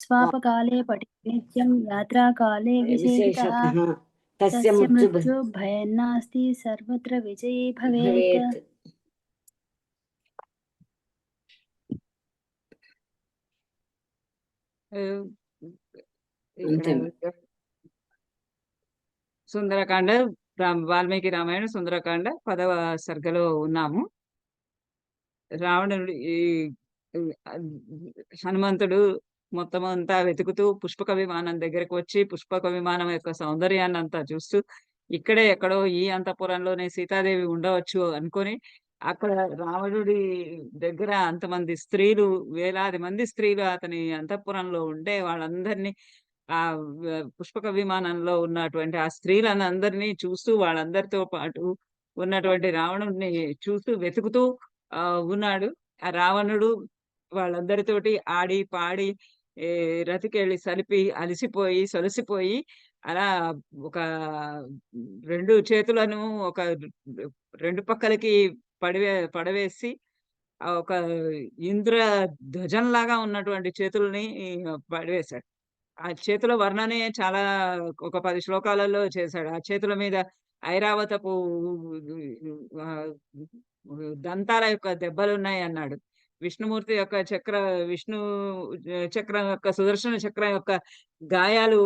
स्वापकाले पठेत् नित्यं यात्राकाले विचेषितः विशेषतः तस्य तस्य मृत्यु मृत्युर्भयन्नास्ति सर्वत्र विजयी भवेत्। भवेत्। ఆహ్, ఇక్కడ అంతే. సుందరకాండ వాల్మీకి రామాయణ సుందరకాండ 10వ సర్గలో ఉన్నాము. రావణుడు ఈ ఆహ్, హనుమంతుడు మొత్తం అంతా వెతుకుతూ పుష్పక విమానం దగ్గరకు వచ్చి, పుష్పక విమానం యొక్క సౌందర్యాన్నంతా చూస్తూ, ఇక్కడే ఎక్కడో ఈ అంతఃపురంలోనే సీతాదేవి ఉండవచ్చు అనుకోని, అక్కడ రావణుడి దగ్గర అంతమంది స్త్రీలు, వేలాది మంది స్త్రీలు అతని అంతఃపురంలో ఉంటే వాళ్ళందరినీ పుష్పక విమానంలో ఉన్నటువంటి ఆ స్త్రీలనందరినీ చూస్తూ, వాళ్ళందరితో పాటు ఉన్నటువంటి రావణుడిని చూస్తూ వెతుకుతూ ఉన్నాడు. ఆ రావణుడు వాళ్ళందరితోటి ఆడి, పాడి రతికెళ్ళి సలిపి, అలిసిపోయి, సొలసిపోయి అలా ఒక 2 చేతులను ఒక 2 పక్కలకి పడవేసి ఒక ఇంద్ర ధ్వజంలాగా ఉన్నటువంటి చేతుల్ని పడవేశాడు. ఆ చేతుల వర్ణనే చాలా ఒక 10 శ్లోకాలలో చేశాడు. ఆ చేతుల మీద ఐరావతపు ఆహ్, దంతాల యొక్క దెబ్బలున్నాయన్నాడు. విష్ణుమూర్తి యొక్క విష్ణు చక్రం యొక్క సుదర్శన చక్రం యొక్క గాయాలు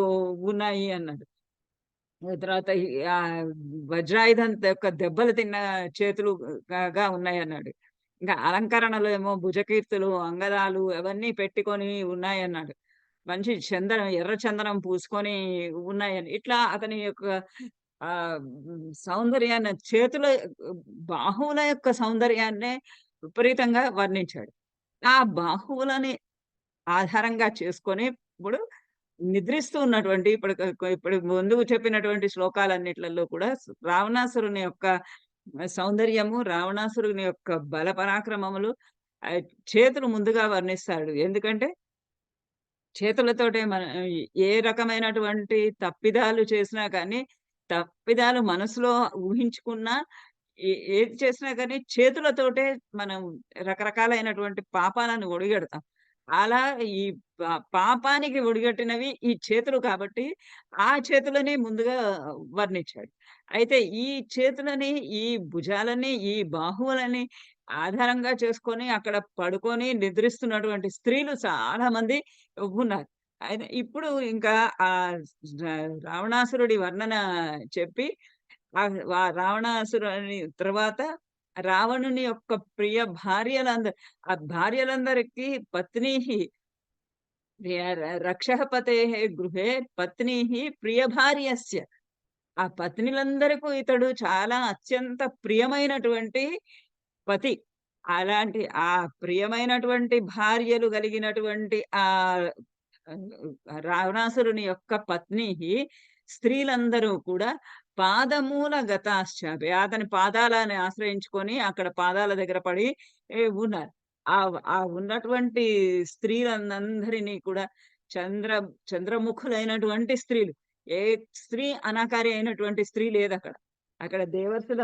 ఉన్నాయి అన్నాడు. తర్వాత వజ్రాయుధం యొక్క దెబ్బలు తిన్న చేతులు గా ఉన్నాయన్నాడు. ఇంకా అలంకరణలో ఏమో భుజకీర్తులు, అంగదాలు అవన్నీ పెట్టుకొని ఉన్నాయన్నాడు. మంచి ఎర్ర చందనం పూసుకొని ఉన్నాయని. ఇట్లా అతని యొక్క సౌందర్యాన్ని చేతుల బాహువుల యొక్క సౌందర్యాన్నే విపరీతంగా వర్ణించాడు. ఆ బాహువులని ఆధారంగా చేసుకొని ఇప్పుడు నిద్రిస్తూ ఉన్నటువంటి ఇప్పుడు ముందు చెప్పినటువంటి శ్లోకాలన్నిట్లలో కూడా రావణాసురుని యొక్క సౌందర్యము, రావణాసురుని యొక్క బల పరాక్రమములు చేతులు ముందుగా వర్ణిస్తాడు. ఎందుకంటే చేతులతోటే ఏ రకమైనటువంటి తప్పిదాలు చేసినా కానీ, తప్పిదాలు మనసులో ఊహించుకున్నా, ఏది చేసినా గానీ చేతులతోటే మనం రకరకాలైనటువంటి పాపాలను ఒడిగడతాం. అలా ఈ పాపానికి ఒడిగట్టినవి ఈ చేతులు కాబట్టి, ఆ చేతులని ముందుగా వర్ణించాడు. అయితే ఈ చేతులని, ఈ భుజాలని, ఈ బాహువులని ఆధారంగా చేసుకొని అక్కడ పడుకొని నిద్రిస్తున్నటువంటి స్త్రీలు చాలా మంది ఉన్నారు. అయితే ఇప్పుడు ఇంకా రావణాసురుడి వర్ణన చెప్పి రావణాసురుని తర్వాత రావణుని యొక్క ప్రియ ఆ భార్యలందరికీ పత్నీహి రక్షః పతేః గృహే పత్నీహి ప్రియ భార్యస్య. ఆ పత్నిలందరకు ఇతడు చాలా అత్యంత ప్రియమైనటువంటి పతి. అలాంటి ఆ ప్రియమైనటువంటి భార్యలు కలిగినటువంటి రావణాసురుని యొక్క పత్నికి స్త్రీలందరూ కూడా పాదమూల గతాశ్చాపి. అతని పాదాలని ఆశ్రయించుకొని అక్కడ పాదాల దగ్గర పడి ఉన్నారు. ఆ ఉన్నటువంటి స్త్రీలందరినీ కూడా చంద్ర చంద్రముఖులైనటువంటి స్త్రీలు. ఏ స్త్రీ అనాకారి అయినటువంటి స్త్రీ లేదక్కడ. అక్కడ దేవతల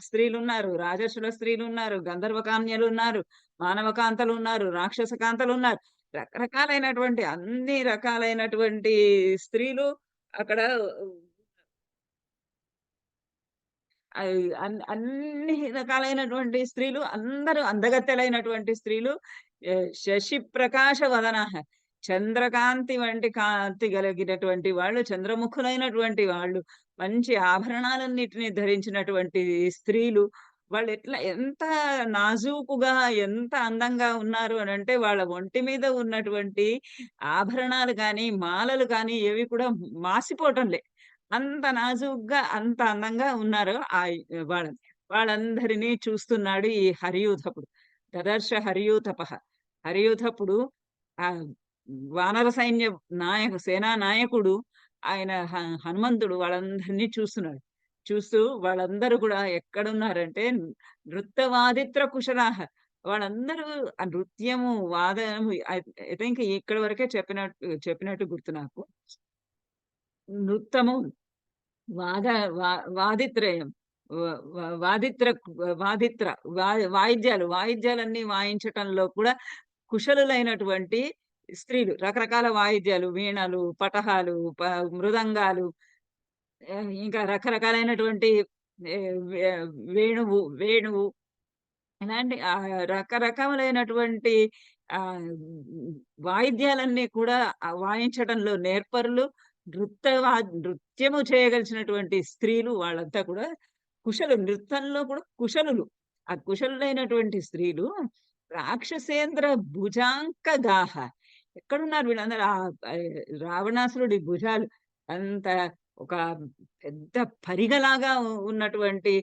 స్త్రీలున్నారు, రాజర్షుల స్త్రీలున్నారు, గంధర్వ కామ్యలున్నారు, మానవ కాంతలున్నారు, రాక్షస కాంతలున్నారు. రకరకాలైనటువంటి అన్ని రకాలైనటువంటి స్త్రీలు అక్కడ అన్ని రకాలైనటువంటి స్త్రీలు, అందరూ అందగత్తెలైనటువంటి స్త్రీలు, శశి ప్రకాశ వదనః, చంద్రకాంతి వంటి కాంతి కలిగినటువంటి వాళ్ళు, చంద్రముఖులైనటువంటి వాళ్ళు, మంచి ఆభరణాలన్నిటిని ధరించినటువంటి స్త్రీలు, వాళ్ళు ఎంత నాజూకుగా, ఎంత అందంగా ఉన్నారు అనంటే, వాళ్ళ ఒంటి మీద ఉన్నటువంటి ఆభరణాలు గాని, మాలలు గాని ఏవి కూడా మాసిపోవటం లే. అంత నాజూగ్గా, అంత అందంగా ఉన్నారు వాళ్ళని. వాళ్ళందరినీ చూస్తున్నాడు ఈ హరియూథపుడు. దదర్శ హరియూథపః. హరియూథపుడు ఆహ్, వానర సైన్య సేనా నాయకుడు ఆయన హనుమంతుడు వాళ్ళందరినీ చూస్తున్నాడు. చూస్తూ వాళ్ళందరూ కూడా ఎక్కడున్నారంటే నృత్యవాదిత్ర కుశలాః. వాళ్ళందరూ ఆ నృత్యము, వాదనము ఐ థింక్ ఇక్కడి వరకే చెప్పినట్టు గుర్తు నాకు. నృత్తము, వాద వా వాదిత్రయం. వ వ వాదిత్ర వాదిత్ర వాయిద్యాలన్నీ వాయించటంలో కూడా కుశలులైనటువంటి స్త్రీలు రకరకాల వాయిద్యాలు, వీణలు, పటహాలు, మృదంగాలు, ఇంకా రకరకాలైనటువంటి వేణువు ఇలాంటి రకరకాలైనటువంటి వాయిద్యాలన్నీ కూడా వాయించడంలో నేర్పరులు. నృత్యము చేయగలిసినటువంటి స్త్రీలు వాళ్ళంతా కూడా నృత్యంలో కూడా కుశలులు. ఆ కుశలులైనటువంటి స్త్రీలు రాక్షసేంద్ర భుజాంకగాహ. ఎక్కడున్నారు వీళ్ళందరూ? రావణాసురుడి భుజాలు అంత ఒక పెద్ద పరిగలాగా ఉన్నటువంటి,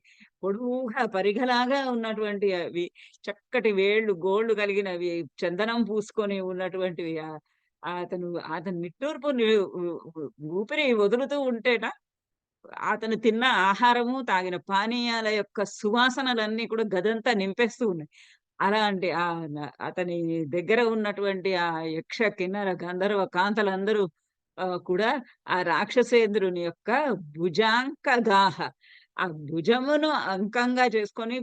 పొడువుగా పరిగలాగా ఉన్నటువంటి అవి, చక్కటి గోళ్ళు కలిగినవి, చందనం పూసుకొని ఉన్నటువంటివి. అతను నిట్టూర్పు ఊపిరి వదులుతూ ఉంటేట అతను తిన్న ఆహారము, తాగిన పానీయాల యొక్క సువాసనలన్నీ కూడా గదంతా నింపేస్తూ ఉన్నాయి. అలాంటి అతని దగ్గర ఉన్నటువంటి ఆ యక్ష, కిన్నర, గంధర్వ కాంతలందరూ కూడా ఆ రాక్షసేంద్రుని యొక్క భుజాంకగాహ, ఆ భుజమును అంకంగా చేసుకొని,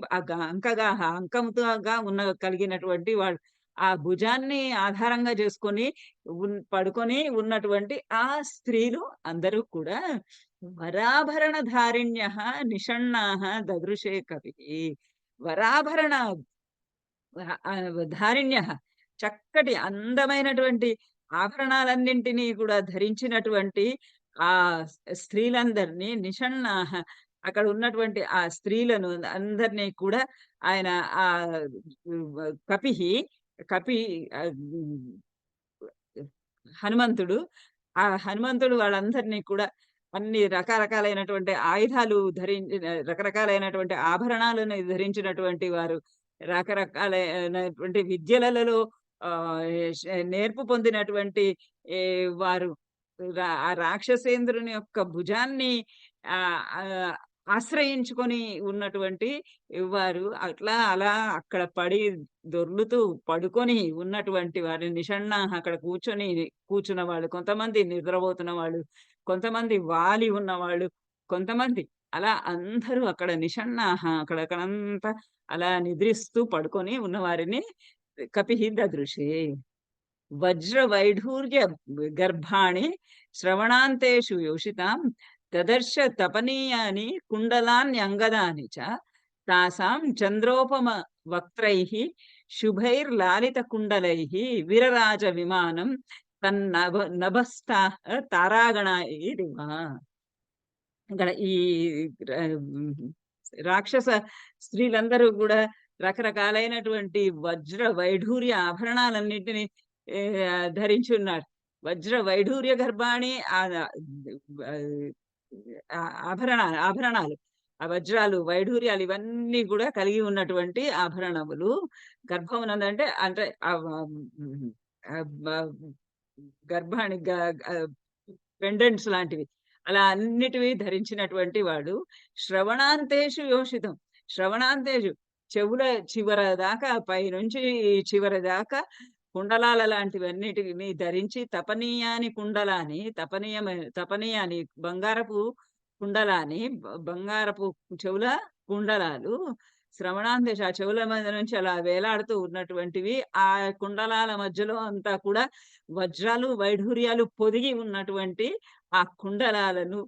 అంకగాహ అంకంతోగా కలిగినటువంటి వాళ్ళు, ఆ భుజాన్ని ఆధారంగా చేసుకొని పడుకొని ఉన్నటువంటి ఆ స్త్రీలు అందరూ కూడా వరాభరణ ధారిణ్య నిషణ్ణా దదృశే కవి. వరాభరణ ధారిణ్య, చక్కటి అందమైనటువంటి ఆభరణాలన్నింటినీ కూడా ధరించినటువంటి ఆ స్త్రీలందరినీ, నిషణ్ణాహ, అక్కడ ఉన్నటువంటి ఆ స్త్రీలను అందరినీ కూడా ఆయన ఆ కపి కపి హనుమంతుడు వాళ్ళందరినీ కూడా అన్ని రకరకాలైనటువంటి ఆయుధాలు రకరకాలైనటువంటి ఆభరణాలను ధరించినటువంటి వారు, రకరకాలైనటువంటి విద్యలలో నేర్పు పొందినటువంటి వారు, ఆ రాక్షసేంద్రుని యొక్క భుజాన్ని ఆశ్రయించుకొని ఉన్నటువంటి వారు, అలా అక్కడ దొర్లుతూ పడుకొని ఉన్నటువంటి వారు నిషణ్ణ, అక్కడ కూర్చున్న వాళ్ళు, కొంతమంది నిద్రపోతున్న వాళ్ళు, కొంతమంది వాలి ఉన్నవాళ్ళు, కొంతమంది అలా అందరూ అక్కడ నిషణ్ణాహ, అక్కడంతా అలా నిద్రిస్తూ పడుకొని ఉన్నవారిని కపిః దదృశే. వజ్ర వైఢూర్య గర్భాణి శ్రవణాంతేషు యోషితాం దదర్శ తపనీయాని కుండలాన్యంగదాని చ తాసాం చంద్రోపమ వక్త్రైః శుభైర్లాలిత కుండలైః విరరాజ విమానం తన్నభస్థా తారాగణైరివ. ఇక్కడ ఈ రాక్షస స్త్రీలందరూ కూడా రకరకాలైనటువంటి వజ్ర వైఢూర్య ఆభరణాలన్నింటినీ ధరించి ఉన్నారు. వజ్ర వైఢూర్య గర్భాణి, ఆభరణాలు, ఆ వజ్రాలు, వైఢూర్యాలు ఇవన్నీ కూడా కలిగి ఉన్నటువంటి ఆభరణములు. గర్భమునందంటే అంటే గర్భాణి పెండెంట్స్ లాంటివి, అలా అన్నిటివి ధరించినటువంటి వాడు. శ్రవణాంతేషు యోషితం. శ్రవణాంతేషు, చెవుల చివర దాకా, పైనుంచి చివరి దాకా కుండలాల లాంటివన్నిటిని ధరించి, తపనీయాని కుండలాని, తపనీయాని బంగారపు కుండలాని, బంగారపు చెవుల కుండలాలు, శ్రవణాంతేష, ఆ చెవుల మీద నుంచి అలా వేలాడుతూ ఉన్నటువంటివి. ఆ కుండలాల మధ్యలో అంతా కూడా వజ్రాలు, వైఢూర్యాలు పొదిగి ఉన్నటువంటి ఆ కుండలాలు,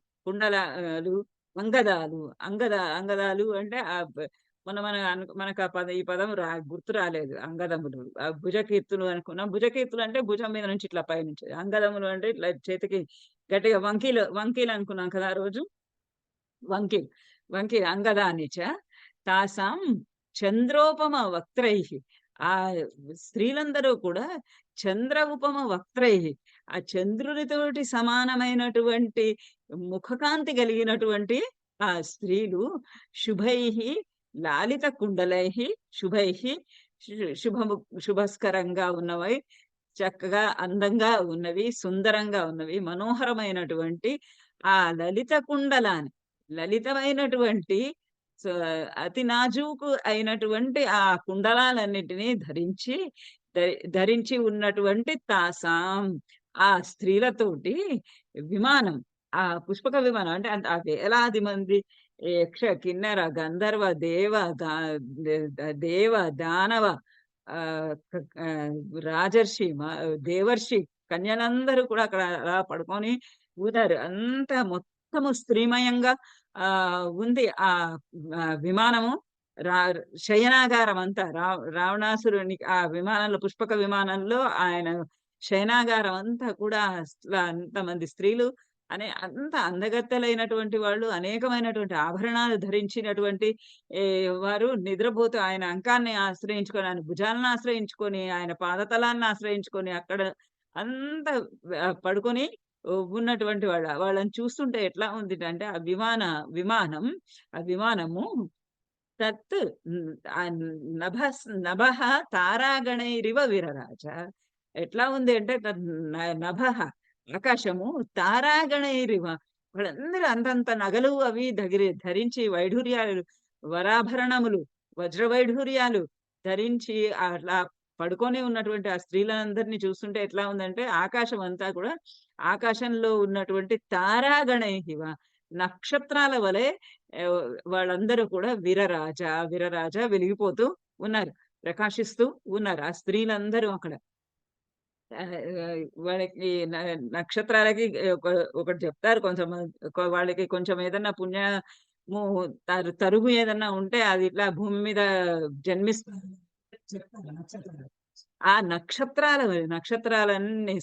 అంగదాలు అంటే మనకు ఈ పదం గుర్తు రాలేదు. అంగదములు, భుజకీర్తులు అనుకున్నాం. భుజకీర్తులు అంటే భుజం మీద నుంచి ఇట్లా పైనుంచి. అంగదములు అంటే ఇట్లా చేతికి గట్టిగా వంకీలు అనుకున్నాం కదా ఆ రోజు. వంకీలు అంగదానిచ తాసాం చంద్రోపమ వక్త్రైః. ఆ స్త్రీలందరూ కూడా చంద్ర ఉపమ వక్త్రైః, ఆ చంద్రునితోటి సమానమైనటువంటి ముఖకాంతి కలిగినటువంటి ఆ స్త్రీలు. శుభైః లాలిత కుండలైః, శుభైః శుభస్కరంగా ఉన్నవి, చక్కగా అందంగా ఉన్నవి, సుందరంగా ఉన్నవి, మనోహరమైనటువంటి ఆ లలిత కుండలాన్ని, లలితమైనటువంటి అతి నాజూకు అయినటువంటి ఆ కుండలాలన్నిటినీ ధరించి ఉన్నటువంటి తాసాం, ఆ స్త్రీలతోటి విమానం, ఆ పుష్పక విమానం అంటే ఆ వేలాది మంది యక్ష, కిన్నెర, గంధర్వ, దేవ, దానవ రాజర్షి దేవర్షి కన్యలందరూ కూడా అక్కడ అలా పడుకొని ఊదారు. అంతా మొత్తము స్త్రీమయంగా ఉంది ఆ విమానము. రా శయనాగారం అంతా రావణాసురుని ఆ విమానంలో, పుష్పక విమానంలో ఆయన శయనాగారం అంతా కూడా అసల అంతమంది స్త్రీలు అంత అందగత్తెలైనటువంటి వాళ్ళు, అనేకమైనటువంటి ఆభరణాలు ధరించినటువంటి వారు నిద్రపోతూ ఆయన అంకాన్ని ఆశ్రయించుకొని, ఆయన భుజాలను ఆశ్రయించుకొని, ఆయన పాదతలాన్ని ఆశ్రయించుకొని అక్కడ అంతా పడుకొని ఉన్నటువంటి వాళ్ళని చూస్తుంటే ఎట్లా ఉందిటంటే ఆ విమానము తత్ నభః తారాగణైరివ విరరాజ. ఎట్లా ఉంది అంటే నభః ఆకాశము తారాగణైరివ, వాళ్ళందరూ అంతంత నగలు అవి ధరించి వైఢూర్యాలు, వరాభరణములు, వజ్ర వైఢూర్యాలు ధరించి అట్లా పడుకొని ఉన్నటువంటి ఆ స్త్రీలందరినీ చూస్తుంటే ఎట్లా ఉందంటే ఆకాశం అంతా కూడా, ఆకాశంలో ఉన్నటువంటి తారాగణైహివ, నక్షత్రాల వలె వాళ్ళందరూ కూడా విరరాజ వెలిగిపోతూ ఉన్నారు, ప్రకాశిస్తూ ఉన్నారు ఆ స్త్రీలందరూ అక్కడ. వాళ్ళకి నక్షత్రాలకి ఒకటి చెప్తారు వాళ్ళకి కొంచెం ఏదన్నా పుణ్యము తరుగు ఏదన్నా ఉంటే అది ఇట్లా భూమి మీద జన్మిస్తుంది చెప్తారు. ఆ నక్షత్రాలన్నీ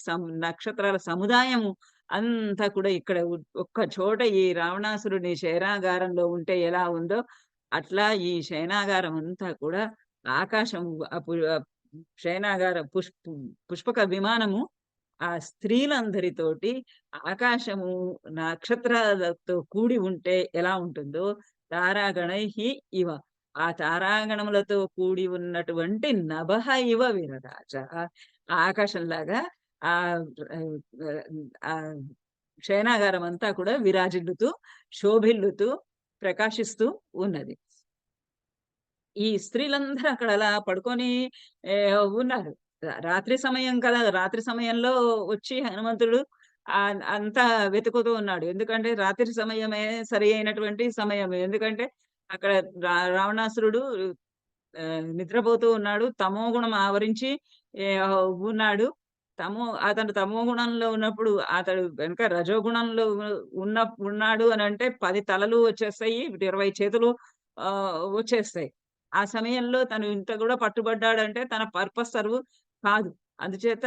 నక్షత్రాల సముదాయము అంతా కూడా ఇక్కడ ఒక్క చోట ఈ రావణాసురుని శయనాగారంలో ఉంటే ఎలా ఉందో అట్లా ఈ శయనాగారం అంతా కూడా ఆకాశం శయనాగార పుష్పక విమానము ఆ స్త్రీలందరితోటి ఆకాశము నక్షత్రాలతో కూడి ఉంటే ఎలా ఉంటుందో తారాగణైహి ఇవ, ఆ తారాగణములతో కూడి ఉన్నటువంటి నభః ఇవ విరరాజ, ఆకాశంలాగా ఆ శయనాగారం అంతా కూడా విరాజిల్లుతూ శోభిల్లుతూ ప్రకాశిస్తూ ఉన్నది. ఈ స్త్రీలందరూ అక్కడ అలా పడుకొని ఉన్నారు. రాత్రి సమయం కదా, రాత్రి సమయంలో వచ్చి హనుమంతుడు అంతా వెతుకుతూ ఉన్నాడు. ఎందుకంటే రాత్రి సమయమే సరి అయినటువంటి సమయం. ఎందుకంటే అక్కడ రావణాసురుడు నిద్రపోతూ ఉన్నాడు, తమో గుణం ఆవరించి ఉన్నాడు. అతను తమో గుణంలో ఉన్నప్పుడు అతడు వెనక రజోగుణంలో ఉన్నాడు అని అంటే 10 తలలు వచ్చేస్తాయి, 20 చేతులు వచ్చేస్తాయి. ఆ సమయంలో తను ఇంత కూడా పట్టుబడ్డాడంటే తన పర్పస్ సర్వ్ కాదు. అందుచేత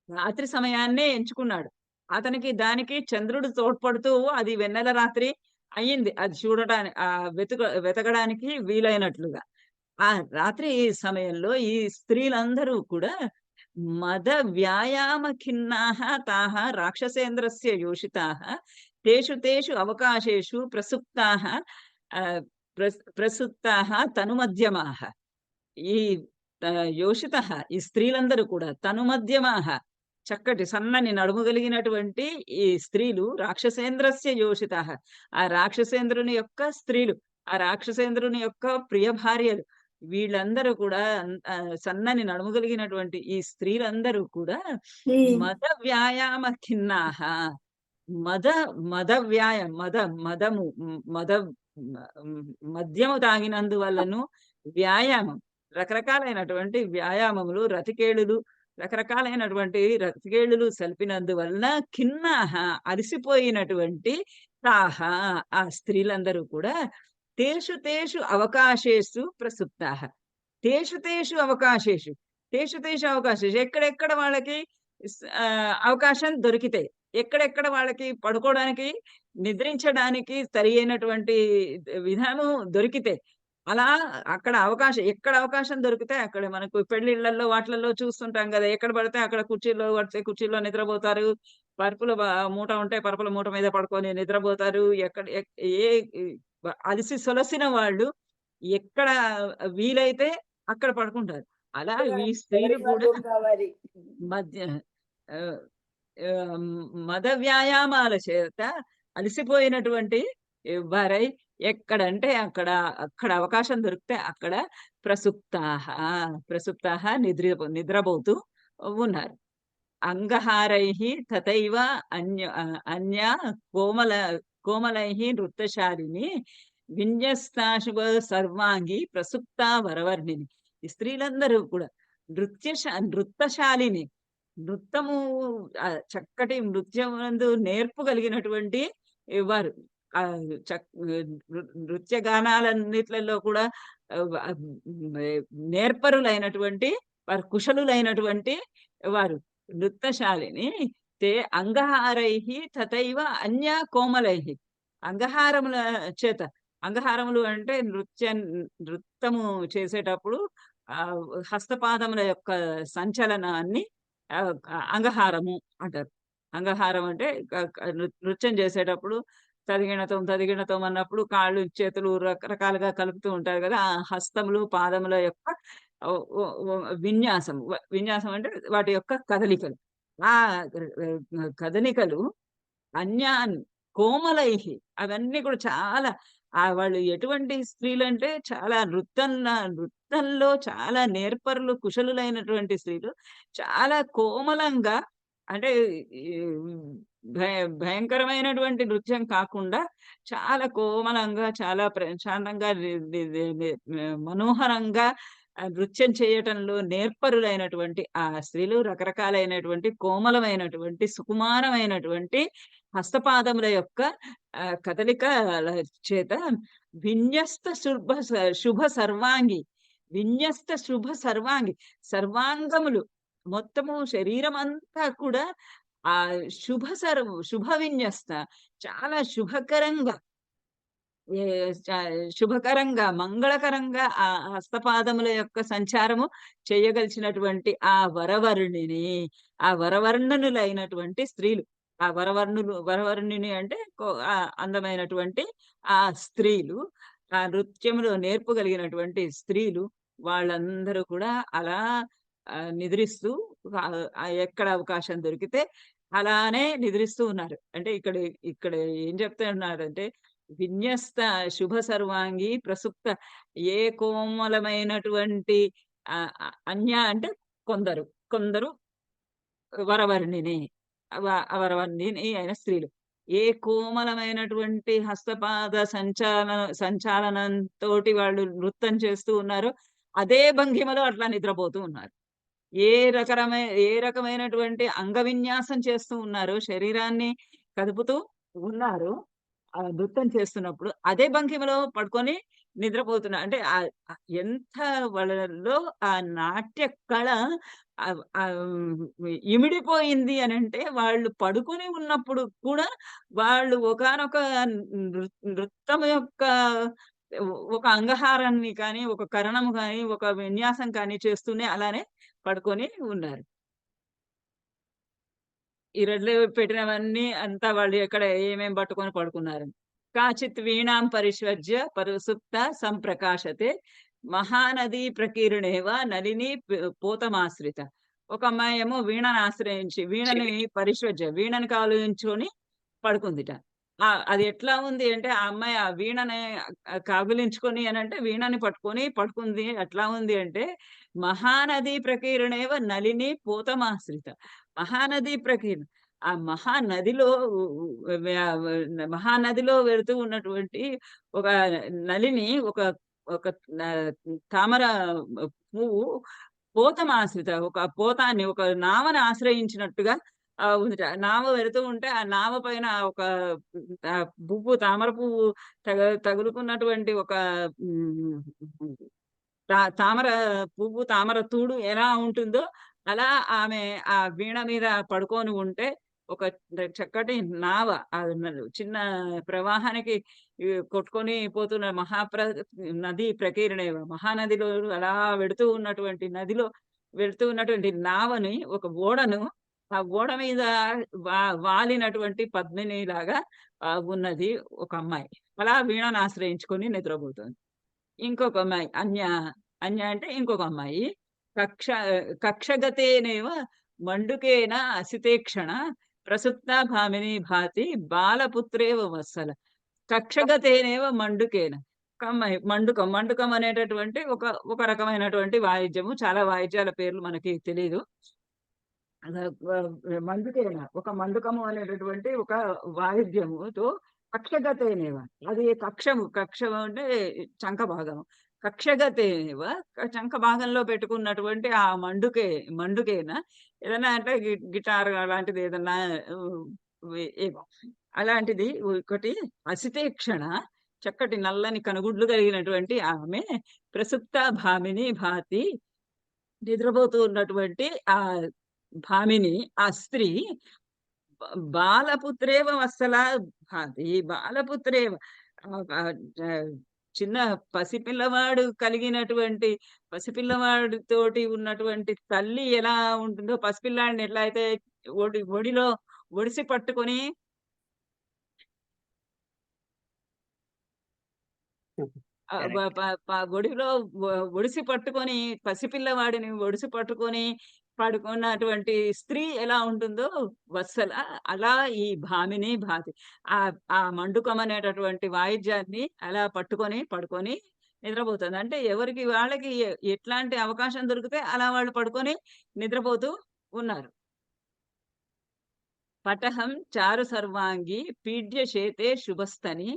రాత్రి సమయాన్నే ఎంచుకున్నాడు. అతనికి దానికి చంద్రుడు తోడ్పడుతూ అది వెన్నెల రాత్రి అయ్యింది. అది చూడటానికి వెతకడానికి వీలైనట్లుగా. ఆ రాత్రి సమయంలో ఈ స్త్రీలందరూ కూడా మద వ్యాయామ ఖిన్నాః తాః రాక్షసేంద్రస్య యోషితాః తేషు అవకాశేషు ప్రసుప్తాః తనుమధ్యమాః. ఈ యోషితః, ఈ స్త్రీలందరూ కూడా తనుమధ్యమాః, చక్కటి సన్నని నడుము కలిగినటువంటి ఈ స్త్రీలు రాక్షసేంద్రస్య యోషితాః, ఆ రాక్షసేంద్రుని యొక్క స్త్రీలు, ఆ రాక్షసేంద్రుని యొక్క ప్రియ భార్యలు, వీళ్ళందరూ కూడా సన్నని నడుము కలిగినటువంటి ఈ స్త్రీలందరూ కూడా మద వ్యాయామ ఖిన్నాః, మద్యము తాగినందువల్లను వ్యాయామం, రకరకాలైనటువంటి వ్యాయామములు, రకరకాలైనటువంటి సల్పినందువలన ఖిన్నాః అలసిపోయినటువంటి తాః, ఆ స్త్రీలందరూ కూడా తేషు అవకాశేషు ప్రసుప్తాః. తేషు అవకాశేషు ఎక్కడెక్కడ వాళ్ళకి అవకాశం దొరికితే, ఎక్కడెక్కడ వాళ్ళకి పడుకోవడానికి, నిద్రించడానికి సరి అయినటువంటి విధానం దొరికితే, అలా అక్కడ ఎక్కడ అవకాశం దొరికితే అక్కడ, మనకు పెళ్లిళ్లలో వాటిలలో చూస్తుంటాం కదా, ఎక్కడ పడితే అక్కడ కుర్చీలో నిద్రపోతారు. పరుపుల మూట ఉంటే పరుపుల మూట మీద పడుకొని నిద్రపోతారు. ఏ అలసి సొలసిన వాళ్ళు ఎక్కడ వీలైతే అక్కడ పడుకుంటారు. అలా ఈ స్త్రీలు కూడా మధ్య మద వ్యాయామాల చేత అలసిపోయినటువంటి వారై ఎక్కడంటే అక్కడ అవకాశం దొరికితే అక్కడ ప్రసుప్తాః నిద్రపోతూ ఉన్నారు. అంగహారైః తథైవ అన్యా కోమలైః నృత్యశాలిని విన్యస్తాశుభ సర్వాంగి ప్రసుప్తా వరవర్ణిని. ఈ స్త్రీలందరూ కూడా నృత్తశాలిని, నృత్తము చక్కటి నృత్యమునందు నేర్పు కలిగినటువంటి వారు. నృత్య గానాలన్నిట్లలో కూడా నేర్పరులైనటువంటి వారు, కుశలులైనటువంటి వారు. నృత్తశాలిని తే అంగహారైః తథైవ అన్యా కోమలైః. అంగహారముల చేత, అంగహారములు అంటే నృత్తము చేసేటప్పుడు హస్తపాదముల యొక్క సంచలనాన్ని అంగహారము అంటారు. అంగహారం అంటే నృత్యం చేసేటప్పుడు తదిగిణతం అన్నప్పుడు కాళ్ళు చేతులు రకరకాలుగా కలుపుతూ ఉంటారు కదా. ఆ హస్తములు పాదముల యొక్క విన్యాసం, విన్యాసం అంటే వాటి యొక్క కదలికలు. ఆ కదలికలు అన్యాన్ కోమలైహి, అవన్నీ కూడా చాలా వాళ్ళు ఎటువంటి స్త్రీలంటే చాలా నృత్యంలో చాలా నేర్పరులు, కుశలులైనటువంటి స్త్రీలు. చాలా కోమలంగా, అంటే భయంకరమైనటువంటి నృత్యం కాకుండా చాలా కోమలంగా, చాలా ప్రశాంతంగా, మనోహరంగా నృత్యం చేయటంలో నేర్పరులైనటువంటి ఆ స్త్రీలు రకరకాలైనటువంటి కోమలమైనటువంటి, సుకుమారమైనటువంటి హస్తపాదముల యొక్క కదలికల చేత విన్యస్త శుభ సర్వాంగి, విన్యస్త శుభ సర్వాంగి, సర్వాంగములు మొత్తము శరీరం అంతా కూడా ఆ శుభ విన్యస్త, చాలా శుభకరంగా మంగళకరంగా ఆ హస్తపాదముల యొక్క సంచారము చేయగలిచినటువంటి ఆ వరవర్ణనులైనటువంటి స్త్రీలు. ఆ వరవర్ణిని అంటే అందమైనటువంటి ఆ స్త్రీలు, ఆ నృత్యములో నేర్పు కలిగినటువంటి స్త్రీలు, వాళ్ళందరూ కూడా అలా నిద్రిస్తూ, ఎక్కడ అవకాశం దొరికితే అలానే నిద్రిస్తూ ఉన్నారు. అంటే ఇక్కడ ఏం చెప్తున్నారంటే, విన్యస్త శుభ సర్వాంగి ప్రసుప్త, ఏ కోమలమైనటువంటి అన్య అంటే కొందరు వరవర్ణిని అయిన స్త్రీలు, ఏ కోమలమైనటువంటి హస్తపాద సంచాలనంతోటి వాళ్ళు నృత్యం చేస్తూ ఉన్నారో అదే భంగిమలో అట్లా నిద్రపోతూ ఉన్నారు. ఏ రకమైనటువంటి అంగ విన్యాసం చేస్తూ ఉన్నారో, శరీరాన్ని కదుపుతూ ఉన్నారు నృత్యం చేస్తున్నప్పుడు, అదే భంగిమలో పడుకొని నిద్రపోతున్నారు. అంటే ఎంత వాళ్ళలో ఆ నాట్య కళ ఇమిడిపోయింది అని అంటే, వాళ్ళు పడుకొని ఉన్నప్పుడు కూడా వాళ్ళు ఒకానొక నృత్యం యొక్క ఒక అంగహారాన్ని కానీ, ఒక కరణము కానీ, ఒక విన్యాసం కానీ చేస్తూనే అలానే పడుకొని ఉన్నారు. ఈ రెడ్లు పెట్టినవన్నీ అంతా వాళ్ళు ఎక్కడ ఏమేం పట్టుకొని పడుకున్నారు. కాచిత్ వీణాం పరిష్వజ్య పరుసుప్త సంప్రకాశతే మహానది ప్రకీర్ణేవ నలిని పోతమాశ్రిత. ఒక అమ్మాయి ఏమో వీణను ఆశ్రయించి, వీణని కాలుంచుకొని పడుకుందిట. అది ఎట్లా ఉంది అంటే, ఆ అమ్మాయి ఆ వీణని కాగులించుకొని అనంటే వీణని పట్టుకొని పడుకుంది. ఎట్లా ఉంది అంటే, మహానది ప్రకీర్ణేవ నలిని పోతమాశ్రిత. మహానది ప్రకీర్ణ, ఆ మహానదిలో వెళుతూ ఉన్నటువంటి ఒక నలిని, ఒక ఒక తామర పువ్వు పోతమాశ్రిత, ఒక పోతాన్ని, ఒక నావని ఆశ్రయించినట్టుగా ఉందిట. నావ వెళుతూ ఉంటే ఆ నావ పైన ఒక తామర పువ్వు తగులుకున్నటువంటి ఒక తామర పువ్వు, తామర తూడు ఎలా ఉంటుందో అలా ఆమె ఆ వీణ మీద పడుకొని ఉంటే, ఒక చక్కటి నావ చిన్న ప్రవాహానికి కొట్టుకొని పోతున్న నది ప్రకీర్ణేవ, మహానదిలో అలా నదిలో వెళుతూ ఉన్నటువంటి నావని, ఒక ఓడను, ఆ ఓడ మీద వాలినటువంటి పద్మిని లాగా ఉన్నది ఒక అమ్మాయి. అలా వీణను ఆశ్రయించుకొని నిద్రపోతుంది. ఇంకొక అమ్మాయి అన్య అంటే ఇంకొక అమ్మాయి, కక్షగతేనేవ మండుకేన అసితేక్షణ ప్రసుప్తా భామిని భాతి బాలపుత్రేవ వత్సల. కక్షగతేనేవ మండుకేన, ఒక అమ్మాయి మండుకం అనేటటువంటి ఒక రకమైనటువంటి వాయిద్యము. చాలా వాయిద్యాల పేర్లు మనకి తెలీదు. మండుకేన, ఒక మండుకము అనేటటువంటి ఒక వాయిద్యముతో కక్షగతేనేవ, అది కక్షము అంటే చంక భాగము. కక్షగతేవ చంక భాగంలో పెట్టుకున్నటువంటి ఆ మండుకేనా ఏదైనా అంటే గిటార్ అలాంటిది ఏదన్నా ఏమో అలాంటిది ఒకటి అసితేక్షణ చక్కటి నల్లని కనుగుడ్లు కలిగినటువంటి ఆమె ప్రసుప్త భామిని భాతి నిద్రపోతూ ఉన్నటువంటి ఆ భామిని ఆ స్త్రీ బాలపుత్రేవ వత్సలా భాతి బాలపుత్రేవ చిన్న పసిపిల్లవాడు కలిగినటువంటి పసిపిల్లవాడితోటి ఉన్నటువంటి తల్లి ఎలా ఉంటుందో పసిపిల్లాడిని ఎట్లా అయితే ఒడిలో ఒడిసి పట్టుకొని ఒడిలో ఒడిసి పట్టుకొని పసిపిల్లవాడిని ఒడిసి పట్టుకొని పడుకున్నటువంటి స్త్రీ ఎలా ఉంటుందో వత్సల అలా ఈ భామిని భాతి ఆ మండుకం అనేటటువంటి వాయిద్యాన్ని అలా పడుకొని నిద్రపోతుంది. అంటే ఎవరికి వాళ్ళకి ఎట్లాంటి అవకాశం దొరికితే అలా వాళ్ళు పడుకొని నిద్రపోతూ ఉన్నారు. పటహం చారు సర్వాంగి పీడ్య శేతే శుభస్థని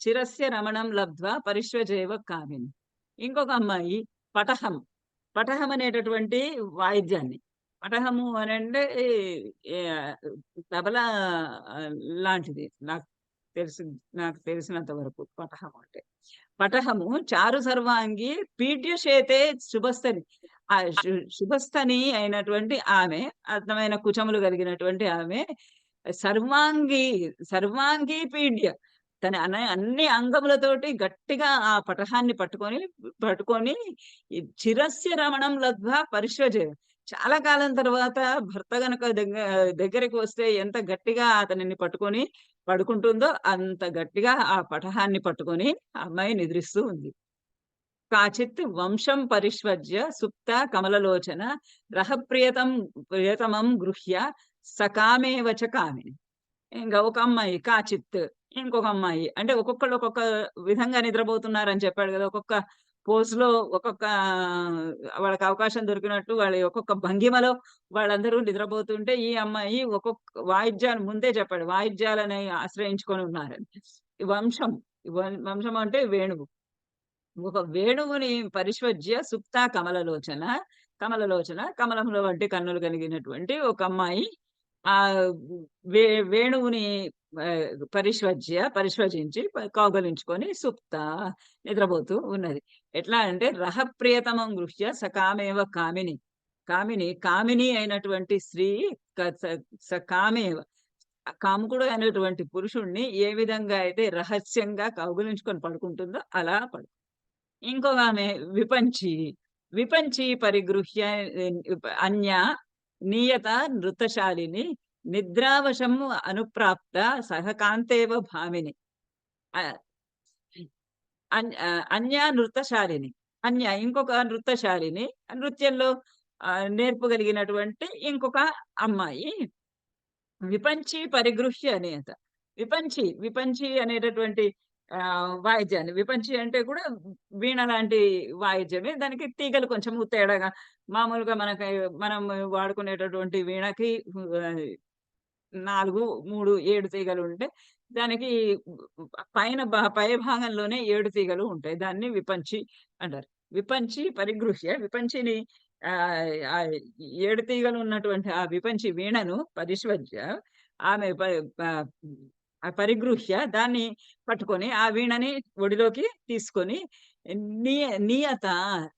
చిరస్య రమణం లబ్ధ్వా పరిశ్వజేవ కామిని. ఇంకొక అమ్మాయి పటహం అనేటటువంటి వాయిద్యాన్ని పటహము అని అంటే తబలా లాంటిది నాకు తెలిసినంత వరకు పటహము చారు సర్వాంగి పీడ్యశేతే శుభస్థని ఆ శుభస్థని అయినటువంటి ఆమె అందమైన కుచములు కలిగినటువంటి ఆమె సర్వాంగి పీడ్య తన అన్ని అంగములతోటి గట్టిగా ఆ పటహాన్ని పట్టుకొని చిరస్య రమణం లబ్ధ్వా పరిశ్వజే చాలా కాలం తర్వాత భర్త గనక దగ్గరికి వస్తే ఎంత గట్టిగా అతనిని పట్టుకొని పడుకుంటుందో అంత గట్టిగా ఆ పటహాన్ని పట్టుకొని అమ్మాయి నిద్రిస్తూ ఉంది. కాచిత్ వంశం పరిష్వజ్య సుప్త కమలలోచన ప్రియతమం గృహ్య సకామేవచ కామిని. ఇంకా ఒక అమ్మాయి కాచిత్, ఇంకొక అమ్మాయి అంటే ఒక్కొక్కళ్ళు ఒక్కొక్క విధంగా నిద్రపోతున్నారని చెప్పాడు కదా. ఒక్కొక్క పోజ్ లో ఒక్కొక్క వాళ్ళకి అవకాశం దొరికినట్టు వాళ్ళ ఒక్కొక్క భంగిమలో వాళ్ళందరూ నిద్రపోతుంటే ఈ అమ్మాయి ఒక్కొక్క వాయిద్యాలు ముందే చెప్పాడు వాయిద్యాలని ఆశ్రయించుకొని ఉన్నారని. వంశం అంటే వేణువు. ఒక వేణువుని పరిష్వజ్య సుప్త కమలలోచన కమలంలో వంటి కన్నులు కలిగినటువంటి ఒక అమ్మాయి ఆ వేణువుని పరిష్వజించి కౌగలించుకొని సుప్త నిద్రపోతూ ఉన్నది. ఎట్లా అంటే ప్రియతమం గృహ్య సకామేవ కామిని అయినటువంటి స్త్రీ కామేవ కాముకుడు అయినటువంటి పురుషుణ్ణి ఏ విధంగా అయితే రహస్యంగా కౌగులించుకొని పడుకుంటుందో అలా ఇంకొక ఆమె విపంచి పరిగృహ్య అన్య నియత నృతశాలిని నిద్రావశము అనుప్రాప్త సహకాంతేవ భామిని. ఇంకొక నృత్యశాలిని నృత్యంలో నేర్పగలిగినటువంటి ఇంకొక అమ్మాయి విపంచి పరిగృహ్య అనేత విపంచి అనేటటువంటి వాయిద్యాన్ని విపంచి అంటే కూడా వీణ లాంటి వాయిద్యమే. దానికి తీగలు కొంచెం తేడాగా మామూలుగా మనం వాడుకునేటటువంటి వీణకి 4, 3, 7 తీగలు ఉంటే దానికి పై భాగంలోనే 7 తీగలు ఉంటాయి. దాన్ని విపంచి అంటారు. విపంచి పరిగృహ్య విపంచిని 7 తీగలు ఉన్నటువంటి ఆ విపంచి వీణను పరిష్వజ్య ఆమె పరిగృహ్య దాన్ని పట్టుకొని ఆ వీణని ఒడిలోకి తీసుకొని నియత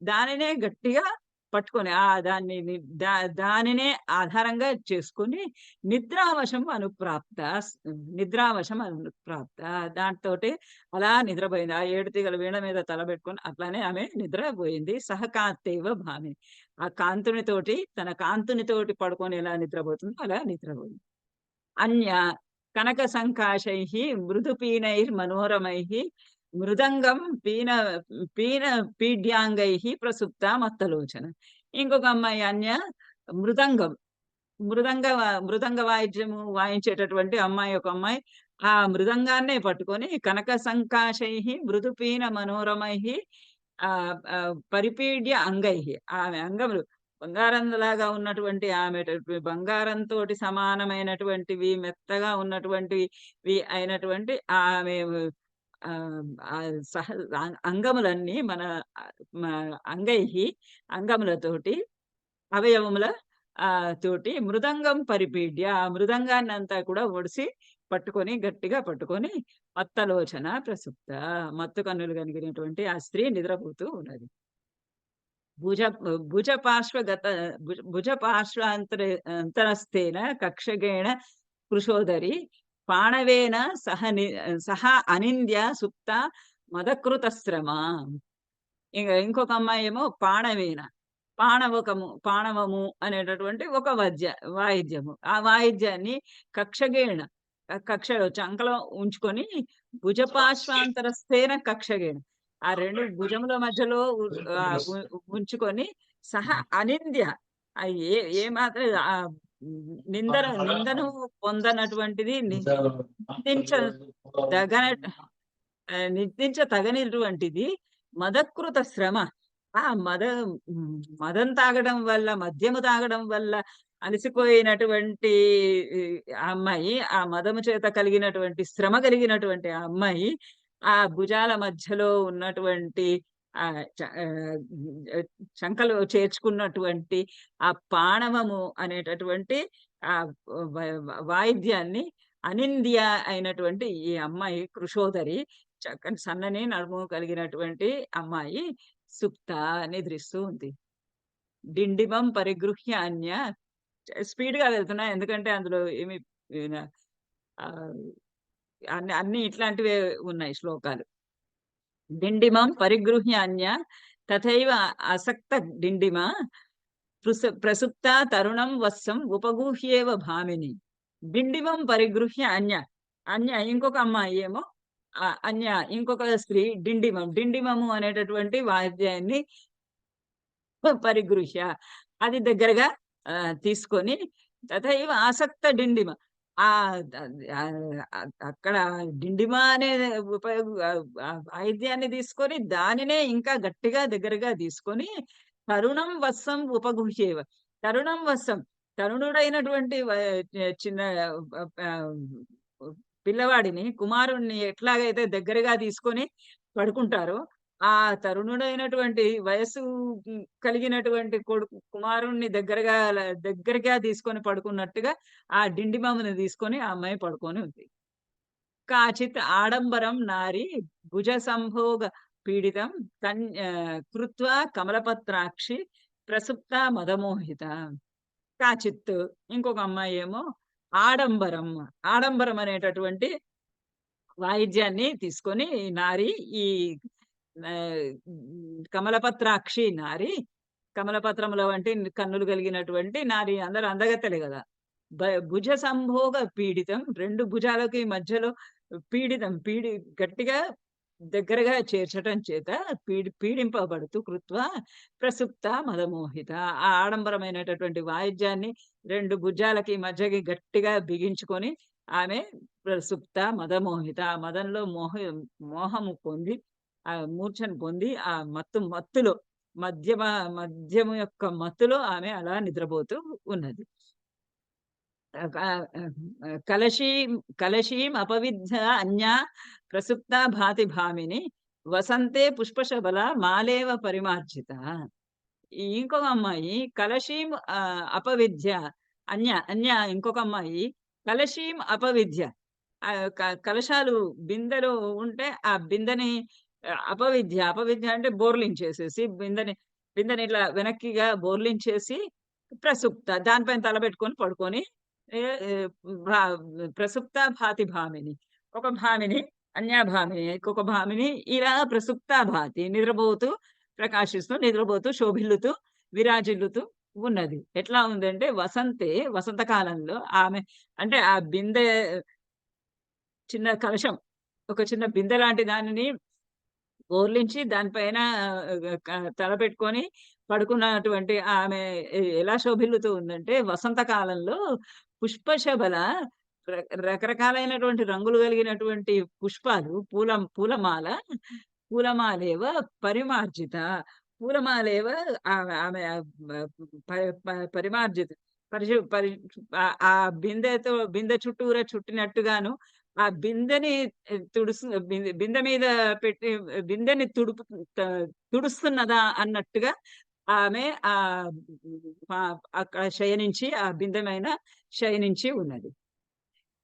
దానినే గట్టిగా పట్టుకొని దానినే ఆధారంగా చేసుకొని నిద్రావశం అనుప్రాప్త దాంతో అలా నిద్రపోయింది. ఆ 7 తీగల వీణ మీద తలబెట్టుకొని అట్లానే ఆమె నిద్రపోయింది. సహకాంతేవ భామిని ఆ కాంతునితోటి తన కాంతునితోటి పడుకొని ఎలా నిద్రపోతుందో అలా నిద్రపోయింది. అన్య కనక సంకాశై మృదుపీనైర్మనోరమై మృదంగం పీడ్యాంగై ప్రసుప్త మత్తలోచన. ఇంకొక అమ్మాయి అన్య మృదంగ వాయిద్యము వాయించేటటువంటి అమ్మాయి ఒక అమ్మాయి ఆ మృదంగాన్నే పట్టుకొని కనక సంకాశై మృదుపీన మనోరమై పరిపీడ్య అంగై ఆమె అంగములు బంగారంలాగా ఉన్నటువంటి ఆమె బంగారంతో సమానమైనటువంటివి మెత్తగా ఉన్నటువంటివి అయినటువంటి ఆమె సహ అంగములన్నీ మన అంగైహి అంగములతోటి అవయవముల తోటి మృదంగం పరిపీడ్య ఆ మృదంగాన్నంతా కూడా ఒడిసి పట్టుకొని గట్టిగా పట్టుకొని మత్తలోచన ప్రసుప్త మత్తు కన్నులు కలిగినటువంటి ఆ స్త్రీ నిద్రపోతూ ఉన్నది. భుజ భుజ పార్శ్వగత భుజ పార్శ్వాంతర అంతరస్థేన కక్షగేణ కృశోదరి పాణవేన సహ అనింద్య సుప్త మదకృతశ్రమ. ఇంకొక అమ్మాయి ఏమో పాణవేన పాణవము అనేటటువంటి ఒక వాయిద్యము. ఆ వాయిద్యాన్ని కక్షగేణ కక్షలో చంకలో ఉంచుకొని భుజపార్శ్వాంతరస్థేన కక్షగేణ ఆ రెండు భుజముల మధ్యలో ఉంచుకొని అనింద్య ఏ మాత్రం నిందను పొందనటువంటిది నిందించతగనిటువంటిది మదకృత శ్రమ. ఆ మదం తాగడం వల్ల మద్యము తాగడం వల్ల అలసిపోయినటువంటి అమ్మాయి, ఆ మదము చేత కలిగినటువంటి శ్రమ కలిగినటువంటి ఆ అమ్మాయి ఆ భుజాల మధ్యలో ఉన్నటువంటి చంకలో చేర్చుకున్నటువంటి ఆ పాణవము అనేటటువంటి ఆ వాయిద్యాన్ని అనింద్య అయినటువంటి ఈ అమ్మాయి కృశోదరి చక్కని సన్నని నడుము కలిగినటువంటి అమ్మాయి సుప్త నిద్రిస్తూ ఉంది. డిండిమం పరిగృహ్య అన్య స్పీడ్ గా వెళ్తున్నా, ఎందుకంటే అందులో ఏమి అన్ని ఇట్లాంటివే ఉన్నాయి శ్లోకాలు. డిండిమం పరిగృహ్య అన్య తథైవ అసక్త డిండిమ ప్రసుప్త తరుణం వత్సం ఉపగూహ్యేవ భామిని. డిండిమం పరిగృహ్య అన్య ఇంకొక అమ్మాయి ఏమో ఇంకొక స్త్రీ డిండిమము అనేటటువంటి వాద్యాన్ని పరిగృహ్య అది దగ్గరగా తీసుకొని తథైవ ఆసక్త డిండిమ అక్కడ డిండిమ అనే వాయిద్యాన్ని తీసుకొని దానినే ఇంకా గట్టిగా దగ్గరగా తీసుకొని తరుణం వత్సం ఉపగుహ్యేవ తరుణం వత్సం తరుణుడైనటువంటి చిన్న పిల్లవాడిని కుమారుణ్ణి ఎట్లాగైతే దగ్గరగా తీసుకొని పడుకుంటారో ఆ తరుణుడైనటువంటి వయస్సు కలిగినటువంటి కుమారుణ్ణి దగ్గరగా తీసుకొని పడుకున్నట్టుగా ఆ డిండిమమ్మని తీసుకొని ఆ అమ్మాయి పడుకొని ఉంది. కాచిత్ ఆడంబరం నారి భుజ సంభోగ పీడితం కృత్వా కమలపత్రాక్షి ప్రసుప్త మదమోహిత. కాచిత్ ఇంకొక అమ్మాయి ఏమో ఆడంబరం అనేటటువంటి వాయిద్యాన్ని తీసుకొని నారి ఈ కమలపత్రాక్షి నారి కమలపత్రముల వంటి కన్నులు కలిగినటువంటి నారి అందరూ అందగత్తెలే కదా. భుజ సంభోగ పీడితం రెండు భుజాలకి మధ్యలో గట్టిగా దగ్గరగా చేర్చటం చేత పీడింపబడుతూ కృత్వ ప్రసుప్త మదమోహిత ఆ ఆడంబరమైనటువంటి వాయిద్యాన్ని రెండు భుజాలకి మధ్యకి గట్టిగా బిగించుకొని ఆమె ప్రసుప్త మదమోహిత ఆ మదంలో మోహము పొంది ఆ మూర్ఛను పొంది ఆ మత్తులో మద్యము యొక్క మత్తులో ఆమె అలా నిద్రపోతూ ఉన్నది. కలశీం అపవిద్ధ అన్యా ప్రసుప్త భాతి భామిని వసంతే పుష్పశబల మాలేవ పరిమార్జిత. ఇంకొక అమ్మాయి కలశీం అపవిద్య అన్య ఇంకొక అమ్మాయి కలశీం అపవిద్య కలశాలు బిందెలు ఉంటే ఆ బిందెని అపవిద్య అంటే బోర్లించేసేసి బిందెని ఇట్లా వెనక్కిగా బోర్లించేసి ప్రసుప్త దానిపైన తలబెట్టుకొని పడుకొని ప్రసుప్త భాతి భామిని ఒక భామిని అన్యాభామిని ఇంకొక భామిని ఇలా ప్రసుప్త భాతి నిద్రపోతూ ప్రకాశిస్తూ నిద్రపోతూ శోభిల్లుతూ విరాజిల్లుతూ ఉన్నది. ఎట్లా ఉందంటే వసంతకాలంలో ఆమె అంటే ఆ బిందె చిన్న కలశం ఒక చిన్న బిందె లాంటి దానిని బోర్లించి దానిపైన తలపెట్టుకొని పడుకున్నటువంటి ఆమె ఎలా శోభిల్లుతూ ఉందంటే వసంతకాలంలో పుష్పశబల రకరకాలైనటువంటి రంగులు కలిగినటువంటి పుష్పాలు పూలమాలేవ పరిమార్జిత పూలమాలేవ ఆమె పరిమార్జిత ఆ బిందె చుట్టూరా చుట్టినట్టుగాను ఆ బిందెని బిందె మీద పెట్టి బిందెని తుడుస్తున్నదా అన్నట్టుగా ఆమె అక్కడ శయనించి ఆ బిందె మీద శయనించి ఉన్నది.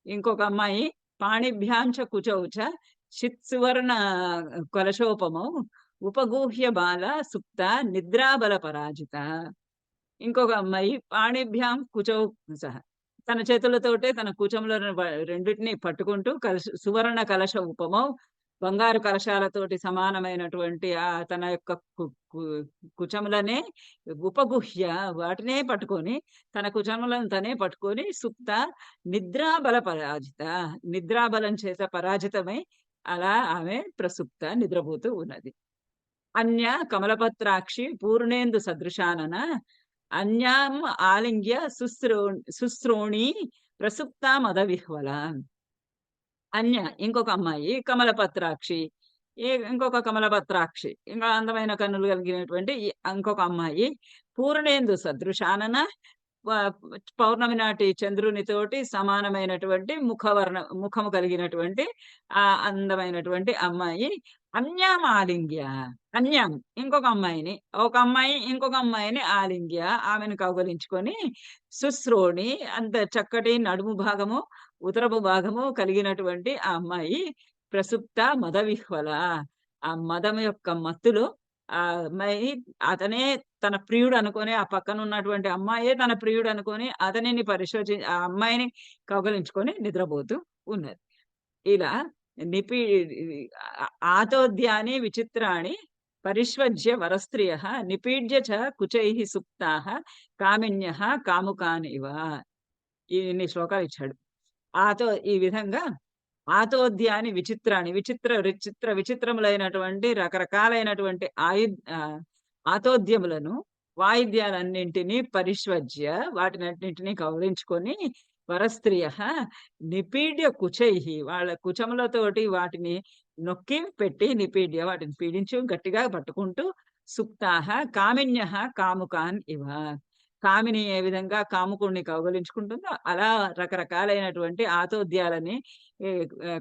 ఇంకొక అమ్మాయి పాణిభ్యాంచ కుచౌచ చిత్సువర్ణ కలశోపమౌ ఉపగూహ్య బాల సుప్త నిద్రాబల పరాజిత. ఇంకొక అమ్మాయి పాణిభ్యాం కుచౌ సహ తన చేతులతోటే తన కుచంలో రెండింటిని పట్టుకుంటూ సువర్ణ కలశ ఉపమౌ బంగారు కలశాలతోటి సమానమైనటువంటి తన యొక్క కుచములనే ఉపగుహ్య వాటినే పట్టుకొని తన కుచములను తనే పట్టుకొని సుప్త నిద్రాబల పరాజిత నిద్రాబలం చేత పరాజితమై అలా ఆమె ప్రసుప్త నిద్రపోతూ ఉన్నది. అన్య కమలపత్రాక్షి పూర్ణేందు సదృశానన అన్యాం ఆలింగ్య సుశ్రోణి ప్రసుప్త మద విహ్వల. అన్య ఇంకొక అమ్మాయి కమలపత్రాక్షి, ఇంకొక కమలపత్రాక్షి ఇంకా అందమైన కన్నులు కలిగినటువంటి ఇంకొక అమ్మాయి పూర్ణేందు సదృశానన పౌర్ణమి నాటి చంద్రునితోటి సమానమైనటువంటి ముఖము కలిగినటువంటి ఆ అందమైనటువంటి అమ్మాయి అన్యాం ఆలింగ్య. అన్యాం ఇంకొక అమ్మాయిని ఇంకొక అమ్మాయిని ఆలింగ్య ఆమెను కౌగలించుకొని సుశ్రోణి అంత చక్కటి నడుము భాగము ఉదరపు భాగము కలిగినటువంటి ఆ అమ్మాయి ప్రసుప్త మద విహ్వల ఆ మదము యొక్క మత్తులో ఆ అమ్మాయి అతనే తన ప్రియుడు అనుకొని ఆ పక్కన ఉన్నటువంటి అమ్మాయే తన ప్రియుడు అనుకొని అతనిని ఆ అమ్మాయిని కౌగలించుకొని నిద్రపోతూ ఉన్నది. ఇలా ఆతోద్యాని విచిత్రాణి పరిష్వజ్య వరస్త్రియ నిపీడ్య చ కుచై సుప్తా కామిన్య కాముకానివ. ఇన్ని శ్లోకాలు ఇచ్చాడు. ఈ విధంగా ఆతోద్యాని విచిత్రాన్ని విచిత్రములైనటువంటి రకరకాలైనటువంటి ఆతోద్యములను వాయిద్యాలన్నింటినీ పరిష్వజ్య వాటినన్నింటినీ కౌలించుకొని వరస్త్రియ నిపీడ్య కుచై వాళ్ళ కుచములతోటి వాటిని నొక్కి పెట్టి నిపీడ్య వాటిని పీడించు గట్టిగా పట్టుకుంటూ సుప్తాహ కామిన్య కాముకాన్ ఇవ. కామిని ఏ విధంగా కాముకుణ్ణి కౌగలించుకుంటుందో అలా రకరకాలైనటువంటి ఆతోద్యాలని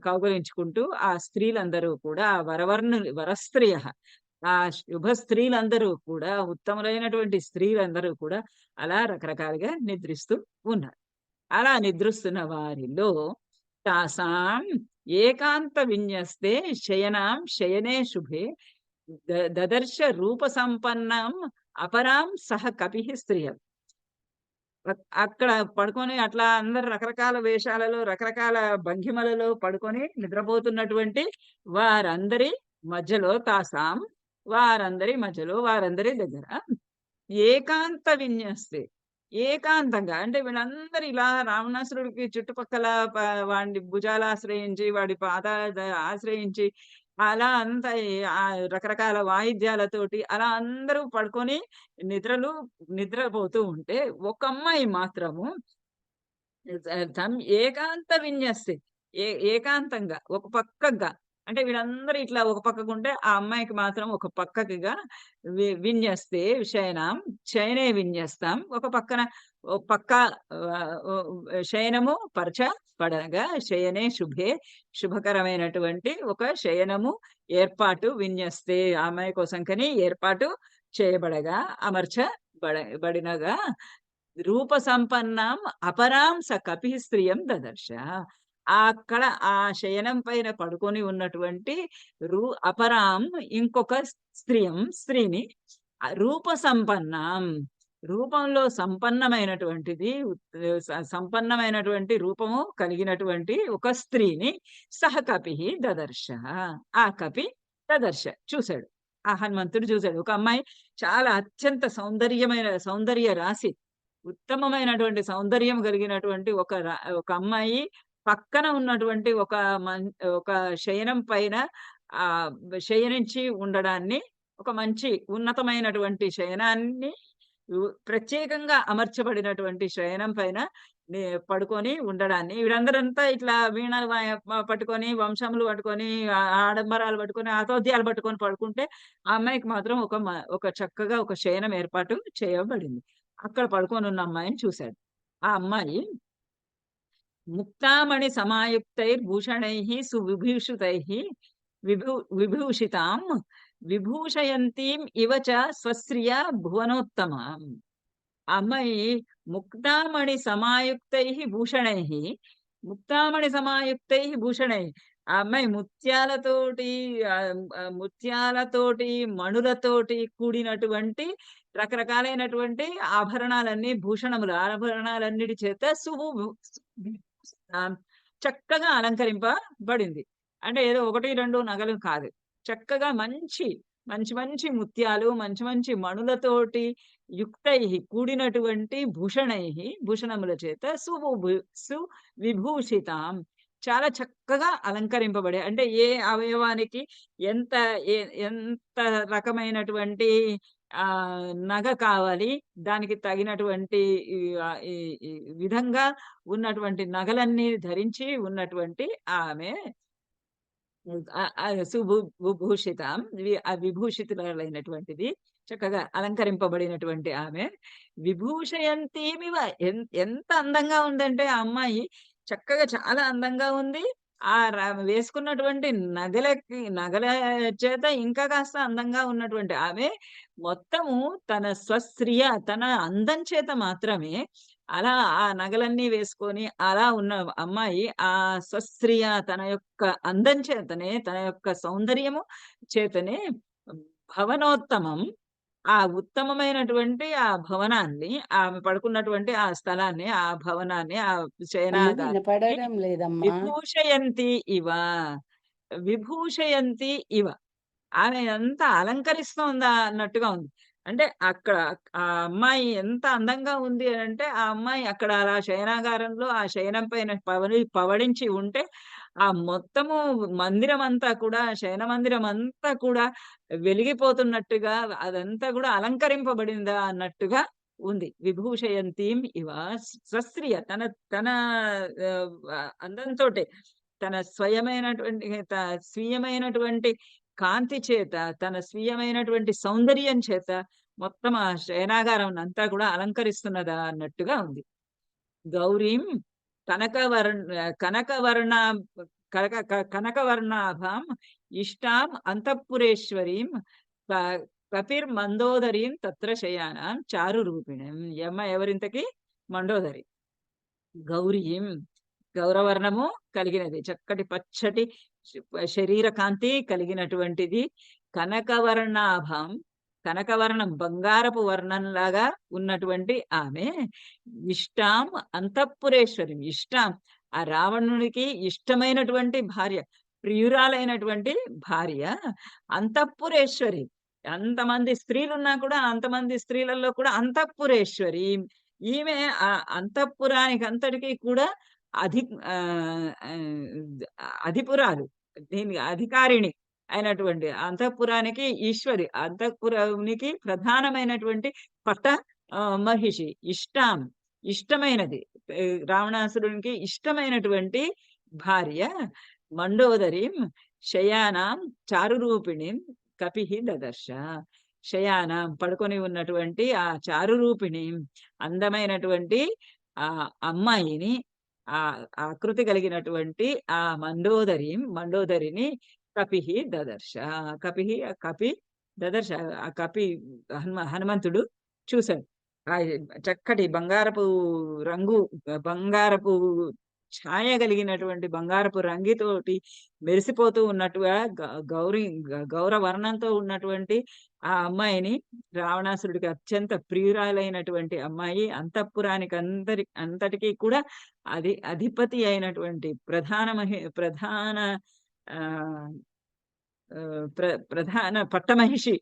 కౌగలించుకుంటూ ఆ స్త్రీలందరూ కూడా వరస్త్రియ ఆ శుభ స్త్రీలందరూ కూడా ఉత్తములైనటువంటి స్త్రీలందరూ కూడా అలా రకరకాలుగా నిద్రిస్తూ ఉన్నారు. అలా నిద్రిస్తున్న వారిలో తాసాం ఏకాంత విన్యస్తే శయనాం శయనే శుభే దదర్శ రూప సంపన్నం అపరాం సహ కపి స్త్రియం. అక్కడ పడుకొని అట్లా అందరు రకరకాల వేషాలలో రకరకాల భంగిమలలో పడుకొని నిద్రపోతున్నటువంటి వారందరి మధ్యలో తాసాం వారందరి దగ్గర ఏకాంత విన్యస్తే ఏకాంతంగా అంటే వీళ్ళందరూ ఇలా రావణాసురుడికి చుట్టుపక్కల వాడి భుజాలు ఆశ్రయించి వాడి పాదాలు ఆశ్రయించి అలా అంతా రకరకాల వాయిద్యాలతోటి అలా అందరూ పడుకొని నిద్రపోతూ ఉంటే ఒక అమ్మాయి మాత్రము ఏకాంత విన్యస్తే ఏకాంతంగా ఒక పక్కగా అంటే వీళ్ళందరూ ఇట్లా ఒక పక్కకుంటే ఆ అమ్మాయికి మాత్రం ఒక పక్కకిగా విన్యస్తే శయనే విన్యస్తాం ఒక పక్క శయనము పడగా శయనే శుభే శుభకరమైనటువంటి ఒక శయనము ఏర్పాటు విన్యస్తే ఆ అమ్మాయి కోసం కని ఏర్పాటు చేయబడగా అమర్చబడినగా రూప సంపన్నం అపరాం స కపి స్త్రీయం దదర్శ. అక్కడ ఆ శయనం పైన పడుకొని ఉన్నటువంటి అపరాం ఇంకొక స్త్రీని రూప సంపన్నం రూపంలో సంపన్నమైనటువంటి రూపము కలిగినటువంటి ఒక స్త్రీని సహ కపి దదర్శ. ఆ కపి దదర్శ చూశాడు. ఆ హనుమంతుడు చూశాడు. ఒక అమ్మాయి చాలా అత్యంత సౌందర్య రాశి ఉత్తమమైనటువంటి సౌందర్యం కలిగినటువంటి ఒక అమ్మాయి పక్కన ఉన్నటువంటి ఒక శయనం పైన శయనించి ఉండడాన్ని ఒక మంచి ఉన్నతమైనటువంటి శయనాన్ని ప్రత్యేకంగా అమర్చబడినటువంటి శయనం పైన పడుకొని ఉండడాన్ని వీరందరంతా ఇట్లా వీణలు పట్టుకొని వంశములు పట్టుకొని ఆడంబరాలు పట్టుకొని ఆతోద్యాలు పట్టుకొని పడుకుంటే ఆ అమ్మాయికి మాత్రం ఒక చక్కగా ఒక శయనం ఏర్పాటు చేయబడింది. అక్కడ పడుకొని ఉన్న అమ్మాయిని చూశాడు. ఆ అమ్మాయి ముక్తామణి సమాయుక్తైర్భూషణైః సువిభూషితైః విభూషితాం విభూషయంతీం ఇవ చ స్వశ్రియా భువనోత్తమాం. ఆ అమ్మాయి ముక్తామణి సమాయుక్తై భూషణై, ముక్తామణి సమాయుక్తై భూషణై, ఆ అమ్మాయి ముత్యాలతోటి మణులతోటి కూడినటువంటి రకరకాలైనటువంటి ఆభరణాలన్నీ భూషణములు ఆభరణాలన్నిటి చేత చక్కగా అలంకరింపబడింది. అంటే ఏదో 1-2 నగలు కాదు, చక్కగా మంచి మంచి మంచి ముత్యాలు మంచి మంచి మణులతోటి యుక్తై కూడినటువంటి భూషణముల చేత సువిభూషితాం, చాలా చక్కగా అలంకరింపబడే, అంటే ఏ అవయవానికి ఎంత ఎంత రకమైనటువంటి నగ కావాలి, దానికి తగినటువంటి విధంగా ఉన్నటువంటి నగలన్నీ ధరించి ఉన్నటువంటి ఆమె సుభూషితాం, విభూషితులైనటువంటిది, చక్కగా అలంకరింపబడినటువంటి ఆమె. విభూషయంతీమివ, ఎంత అందంగా ఉందంటే ఆ అమ్మాయి చక్కగా చాలా అందంగా ఉంది. ఆ వేసుకున్నటువంటి నగల చేత ఇంకా కాస్త అందంగా ఉన్నటువంటి ఆమె మొత్తము తన స్వశ్రియ, తన అందం చేత మాత్రమే అలా ఆ నగలన్నీ వేసుకొని అలా ఉన్న అమ్మాయి ఆ స్వశ్రియ, తన యొక్క అందం చేతనే, తన యొక్క సౌందర్యము చేతనే భవనోత్తమం, ఆ ఉత్తమమైనటువంటి ఆ భవనాన్ని, ఆమె పడుకున్నటువంటి ఆ స్థలాన్ని, ఆ భవనాన్ని, ఆ శయనాగారాన్ని వినపడడం లేదమ్మా. విభూషయంతి ఇవ, విభూషయంతి ఇవ, ఆమె ఎంత అలంకరిస్తోందా అన్నట్టుగా ఉంది. అంటే అక్కడ ఆ అమ్మాయి ఎంత అందంగా ఉంది అనంటే, ఆ అమ్మాయి అక్కడ అలా శయనాగారంలో ఆ శయనం పైన పవడించి ఉంటే ఆ మొత్తము మందిరం అంతా కూడా, శయన మందిరం అంతా కూడా వెలిగిపోతున్నట్టుగా, అదంతా కూడా అలంకరింపబడిందా అన్నట్టుగా ఉంది. విభూషయంతీం ఇవ స్వశ్రియ, తన తన అందంతోటే, తన స్వీయమైనటువంటి కాంతి చేత, తన స్వీయమైనటువంటి సౌందర్యం చేత మొత్తం ఆ శయనాగారం అంతా కూడా అలంకరిస్తున్నదా అన్నట్టుగా ఉంది. గౌరీం కనకవర్ణ కనకవర్ణాభాం ఇష్టాం అంతఃపురేశ్వరీం కపిర్మందోదరీం తత్ర శయానాం చారు రూపిణం. ఈ అమ్మాయి ఎవరింతకి? మండోదరి. గౌరీం, గౌరవర్ణము కలిగినది, చక్కటి పచ్చటి శరీర కాంతి కలిగినటువంటిది. కనకవర్ణాభం, కనకవర్ణం బంగారపు వర్ణంలాగా ఉన్నటువంటి ఆమె. ఇష్టాం అంతఃపురేశ్వరి, ఇష్టాం ఆ రావణునికి ఇష్టమైనటువంటి భార్య, ప్రియురాలైనటువంటి భార్య. అంతఃపురేశ్వరి, అంతమంది స్త్రీలున్నా కూడా అంతమంది స్త్రీలలో కూడా అంతఃపురేశ్వరి, ఈమె ఆ అంతఃపురానికి అంతటికీ కూడా అధిపురాలు, దీనికి అధికారిణి అయినటువంటి, అంతఃపురానికి ఈశ్వరి, అంతఃపురానికి ప్రధానమైనటువంటి పట్ట మహిషి. ఇష్టాం, ఇష్టమైనది, రావణాసురునికి ఇష్టమైనటువంటి భార్య. మండోదరీం శయానాం చారురూపిణిం కపిః దదర్శ. శయానాం పడుకొని ఉన్నటువంటి ఆ చారురూపిణి, అందమైనటువంటి ఆ అమ్మాయిని, ఆ ఆకృతి కలిగినటువంటి ఆ మండోదరిని కపిః దదర్శ. కపి దదర్శ, ఆ కపి హనుమంతుడు చూశాడు. ఆ చక్కటి బంగారపు రంగు, బంగారపు ఛాయ కలిగినటువంటి బంగారపు రంగితోటి మెరిసిపోతూ ఉన్నట్టుగా గౌరవర్ణంతో ఉన్నటువంటి ఆ అమ్మాయిని, రావణాసురుడికి అత్యంత ప్రియురాలైనటువంటి అమ్మాయి, అంతఃపురానికి అంతటికీ కూడా అధిపతి అయినటువంటి ప్రధాన పట్టమహిషి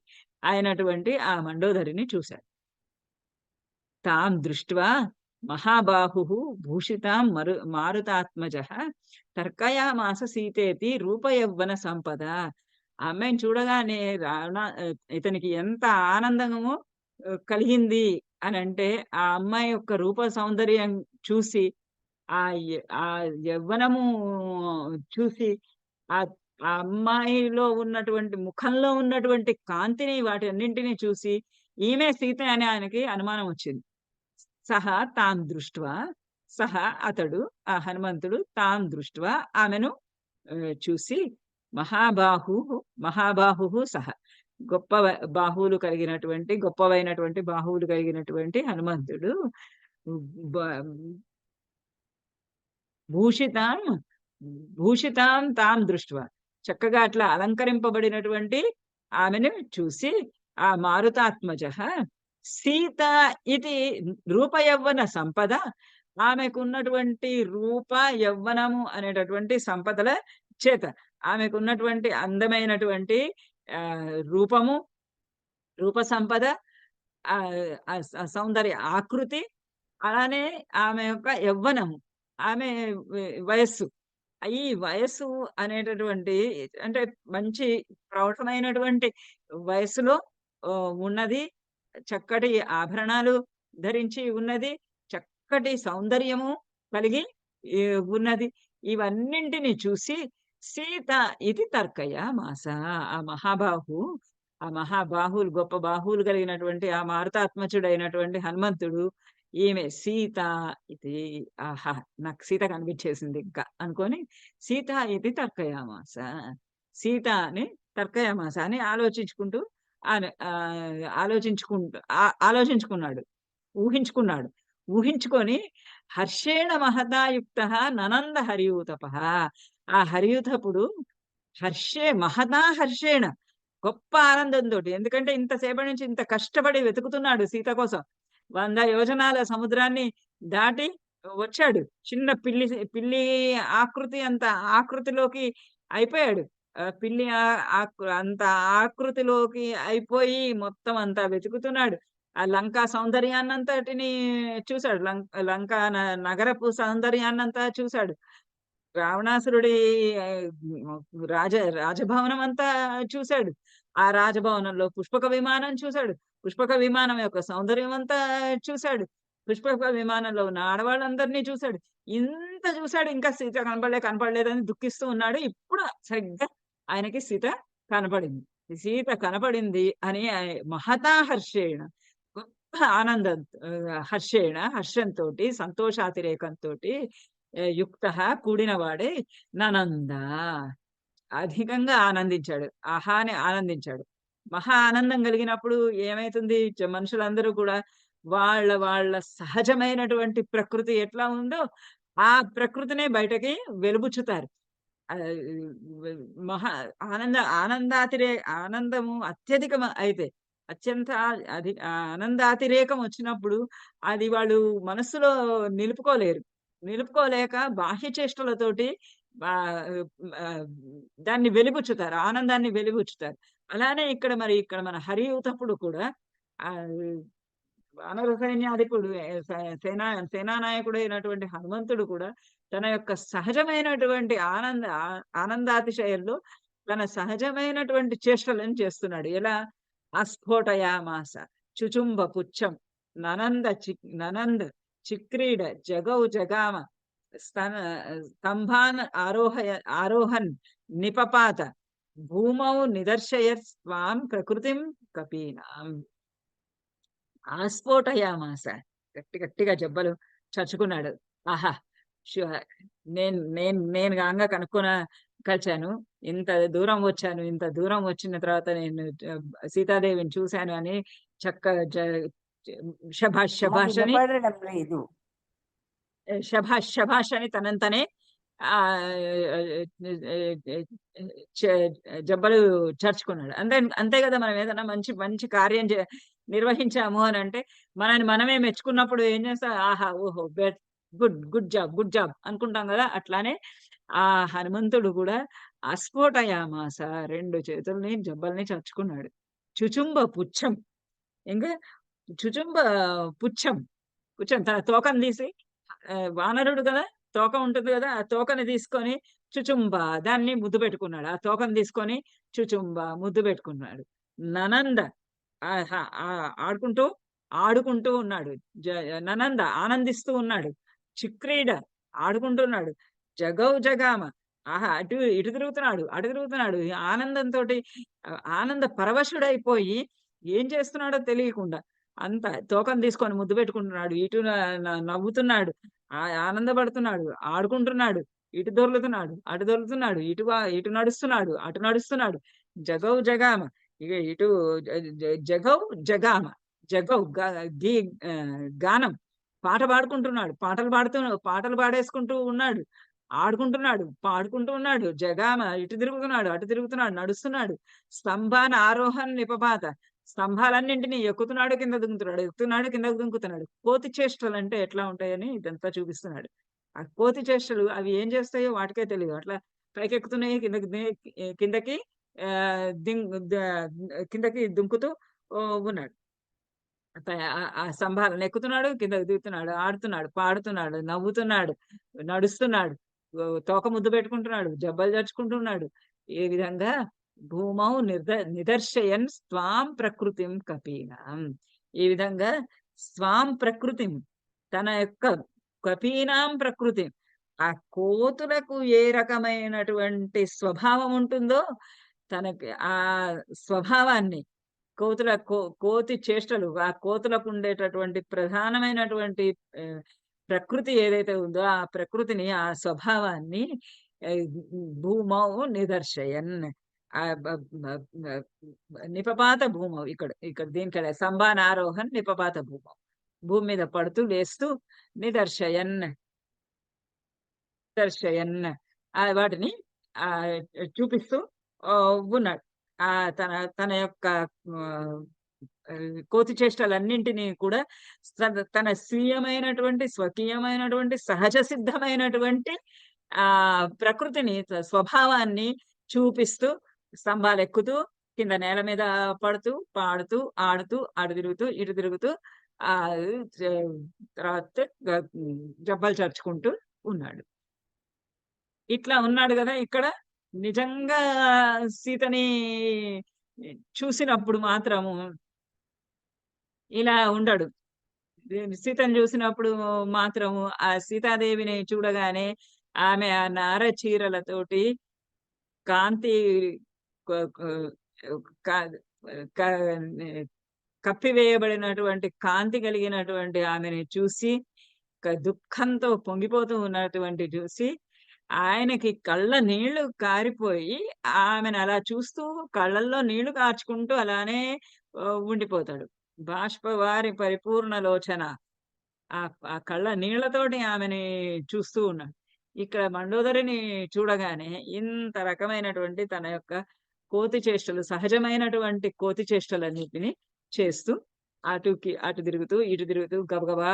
అయినటువంటి ఆ మండోదరిని చూశాడు. తాం దృష్ట్వా మహాబాహు భూషితాం మారుతాత్మజః తర్కయామాస సీతేతి రూపయౌవన సంపద. ఆ అమ్మాయిని చూడగానే ఇతనికి ఎంత ఆనందము కలిగింది అని అంటే, ఆ అమ్మాయి యొక్క రూప సౌందర్యం చూసి, ఆ యవ్వనము చూసి, ఆ అమ్మాయిలో ఉన్నటువంటి ముఖంలో ఉన్నటువంటి కాంతిని, వాటి అన్నింటినీ చూసి ఈమె సీత అని ఆయనకి అనుమానం వచ్చింది. సహ తాం దృష్ట్వా, సహ అతడు ఆ హనుమంతుడు తాం దృష్ట్వా ఆమెను చూసి మహాబాహు సహ గొప్ప గొప్పవైనటువంటి బాహువులు కలిగినటువంటి హనుమంతుడు బ- భూషితాం భూషితాం తాం దృష్ట్వా చక్కగా అట్లా అలంకరింపబడినటువంటి ఆమెను చూసి ఆ మారుతాత్మజ సీత ఇది రూపయవ్వన సంపద ఆమెకున్నటువంటి రూప యవ్వనము అనేటటువంటి సంపదల చేత ఆమెకున్నటువంటి అందమైనటువంటి ఆ రూపము రూప సంపద సౌందర్య ఆకృతి అలానే ఆమె యొక్క యవ్వనము ఆమె వయస్సు ఈ వయస్సు అనేటటువంటి అంటే మంచి ప్రౌఢమైనటువంటి వయస్సులో ఉన్నది చక్కటి ఆభరణాలు ధరించి ఉన్నది చక్కటి సౌందర్యము కలిగి ఉన్నది ఇవన్నింటిని చూసి సీత ఇది తర్కయ మాస ఆ మహాబాహువులు గొప్ప బాహువులు కలిగినటువంటి ఆ మారుతాత్మచుడైనటువంటి హనుమంతుడు ఈమె సీత ఇది ఆహా నాకు సీత కనిపించేసింది ఇంకా అనుకొని సీత ఇది తర్కయామాస సీత అని తర్కయామాస అని ఆలోచించుకున్నాడు ఊహించుకొని హర్షేణ మహదాయుక్త ననంద హరియూతప ఆ హరియూతపుడు హర్షేణ గొప్ప ఆనందంతో ఎందుకంటే ఇంతసేపటి నుంచి ఇంత కష్టపడి వెతుకుతున్నాడు సీత కోసం 100 యోజనాల సముద్రాన్ని దాటి వచ్చాడు చిన్న పిల్లి ఆకృతి అంత ఆకృతిలోకి అయిపోయాడు పిల్లి అంత ఆకృతిలోకి అయిపోయి మొత్తం అంతా వెతుకుతున్నాడు ఆ లంకా సౌందర్యాన్నంతటిని చూశాడు లంకా నగరపు సౌందర్యాన్నంతా చూశాడు రావణాసురుడి రాజభవనం అంతా చూశాడు ఆ రాజభవనంలో పుష్పక విమానం చూశాడు పుష్పక విమానం యొక్క సౌందర్యం అంతా చూశాడు పుష్పక విమానంలో ఉన్న ఆడవాళ్ళందరినీ చూశాడు ఇంత చూశాడు ఇంకా సీత కనపడలేదని దుఃఖిస్తూ ఉన్నాడు ఇప్పుడు సరిగ్గా ఆయనకి సీత కనపడింది అని మహతా హర్షేణ గొప్ప హర్షంతో సంతోషాతిరేకంతో యుక్త కూడినవాడే ననంద అధికంగా ఆనందించాడు ఆహాని ఆనందించాడు మహా ఆనందం కలిగినప్పుడు ఏమైతుంది మనుషులందరూ కూడా వాళ్ళ సహజమైనటువంటి ప్రకృతి ఎట్లా ఉందో ఆ ప్రకృతినే బయటకి వెలుబుచ్చుతారు మహా ఆనందము అత్యధికం అయితే అత్యంత ఆనందాతిరేకం వచ్చినప్పుడు అది వాళ్ళు మనస్సులో నిలుపుకోలేక బాహ్య చేష్టలతోటి దాన్ని వెలిబుచ్చుతారు ఆనందాన్ని వెలిబుచ్చుతారు అలానే ఇక్కడ మన హరియూతప్పుడు కూడా వానర సైన్యాధికుడు సేనానాయకుడు అయినటువంటి హనుమంతుడు కూడా తన యొక్క సహజమైనటువంటి ఆనందాతిశయంలో తన సహజమైనటువంటి చేష్టలను చేస్తున్నాడు ఎలా ఆస్ఫోటయామాస చుచుంబ పుచ్చం ననంద చిక్రీడ జగౌ జగామ స్తంభాన్ ఆరోహన్ నిపపాత భూమౌ నిదర్శయత్ స్వాం ప్రకృతిం కపీనాం ఆస్ఫోటయామాస గట్టిగా జబ్బలు చచ్చుకున్నాడు ఆహా నేను గాంగా కలిచాను ఇంత దూరం వచ్చిన తర్వాత నేను సీతాదేవిని చూశాను అని శభాష్ అని శభాష్ అని తనంతనే జబ్బలు చర్చుకున్నాడు అంతే కదా మనం ఏదైనా మంచి కార్యం నిర్వహించాము అని అంటే మనమే మెచ్చుకున్నప్పుడు ఏం చేస్తాం ఆహా ఓహో గుడ్ జాబ్ అనుకుంటాం కదా అట్లానే ఆ హనుమంతుడు కూడా అస్ఫోటయామాస 2 చేతుల్ని జబ్బల్ని చర్చుకున్నాడు చుచుంబ పుచ్చం ఇంకా చుచుంబ పుచ్చం తన తోకను తీసి వానరుడు కదా తోక ఉంటుంది కదా ఆ తోకని తీసుకొని చుచుంబ దాన్ని ముద్దు పెట్టుకున్నాడు ఆ తోకను తీసుకొని చుచుంబ ముద్దు పెట్టుకున్నాడు ననంద ఆడుకుంటూ ఉన్నాడు ననంద ఆనందిస్తూ ఉన్నాడు చిక్రీడ ఆడుకుంటున్నాడు జగౌ జగామ ఆహా ఇటు తిరుగుతున్నాడు ఆనందంతో ఆనంద పరవశుడైపోయి ఏం చేస్తున్నాడో తెలియకుండా అంత తోకం తీసుకొని ముద్దు పెట్టుకుంటున్నాడు ఇటు నవ్వుతున్నాడు ఆనందపడుతున్నాడు, ఆడుకుంటున్నాడు, ఇటు దొర్లుతున్నాడు, అటు దొర్లుతున్నాడు, ఇటు నడుస్తున్నాడు, అటు నడుస్తున్నాడు. జగౌ జగామ. ఇక ఇటు జగౌ జగామ. జగౌ గీ గానం. పాట పాడుకుంటున్నాడు. పాటలు పాడేసుకుంటూ ఉన్నాడు. ఆడుకుంటున్నాడు, పాడుకుంటూ ఉన్నాడు. జగామ ఇటు తిరుగుతున్నాడు, అటు తిరుగుతున్నాడు, నడుస్తున్నాడు. స్తంభాన ఆరోహణ నిపపాత. స్తంభాలన్నింటినీ ఎక్కుతున్నాడు, కింద దుంకుతున్నాడు, ఎక్కుతున్నాడు, కిందకు దుంకుతున్నాడు. కోతి చేష్టలు అంటే ఎట్లా ఉంటాయని ఇదంతా చూపిస్తున్నాడు. ఆ కోతి చేష్టలు అవి ఏం చేస్తాయో వాటికే తెలియదు. అట్లా పైకెక్కుతున్నాయి, కిందకి కిందకి దుంకుతూ ఉన్నాడు. ఆ స్తంభాలను ఎక్కుతున్నాడు, కిందకి దిగుతున్నాడు, ఆడుతున్నాడు, పాడుతున్నాడు, నవ్వుతున్నాడు, నడుస్తున్నాడు, తోక ముద్దు పెట్టుకుంటున్నాడు, జబ్బలు జరుచుకుంటున్నాడు. ఏ విధంగా భూమౌ నిదర్శయన్ స్వాం ప్రకృతిం కపీనాం. ఈ విధంగా స్వాం ప్రకృతిం, తన యొక్క కపీనాం ప్రకృతి, ఆ కోతులకు ఏ రకమైనటువంటి స్వభావం ఉంటుందో తనకి ఆ స్వభావాన్ని, కోతి చేష్టలు, ఆ కోతులకు ఉండేటటువంటి ప్రధానమైనటువంటి ప్రకృతి ఏదైతే ఉందో ఆ ప్రకృతిని, ఆ స్వభావాన్ని భూమౌ నిదర్శయన్. నిపపాత భూమౌ. ఇక్కడ దీనికి సంభానారోహన్ నిపపాత భూమౌ. భూమి మీద పడుతూ లేస్తూ నిదర్శయన్ వాటిని చూపిస్తూ ఉన్నాడు. తన యొక్క కోతి చేష్టలన్నింటినీ కూడా తన స్వీయమైనటువంటి, స్వకీయమైనటువంటి, సహజ సిద్ధమైనటువంటి ప్రకృతిని, స్వభావాన్ని చూపిస్తూ స్తంభాలు ఎక్కుతూ, కింద నేల మీద పడుతూ, పాడుతూ, ఆడుతూ, అటు తిరుగుతూ, ఇటు తిరుగుతూ, తర్వాత జబ్బలు చర్చుకుంటూ ఉన్నాడు. ఇట్లా ఉన్నాడు కదా. ఇక్కడ నిజంగా సీతని చూసినప్పుడు మాత్రము ఇలా ఉండడు. సీతను చూసినప్పుడు మాత్రము ఆ సీతాదేవిని చూడగానే ఆమె ఆ నార చీరలతోటి కాంతి కప్పివేయబడినటువంటి కాంతి కలిగినటువంటి ఆమెని చూసి, దుఃఖంతో పొంగిపోతూ ఉన్నటువంటి చూసి ఆయనకి కళ్ళ నీళ్లు కారిపోయి ఆమెను అలా చూస్తూ కళ్ళల్లో నీళ్లు కార్చుకుంటూ అలానే ఉండిపోతాడు. బాష్పవారి పరిపూర్ణ లోచన. ఆ కళ్ళ నీళ్లతోటి ఆమెని చూస్తూ ఉన్నాడు. ఇక్కడ మండోదరిని చూడగానే ఇంత రకమైనటువంటి తన యొక్క కోతి చేష్టలు, సహజమైనటువంటి కోతి చేష్టలన్నిటిని చేస్తూ అటు తిరుగుతూ, ఇటు తిరుగుతూ, గబగబా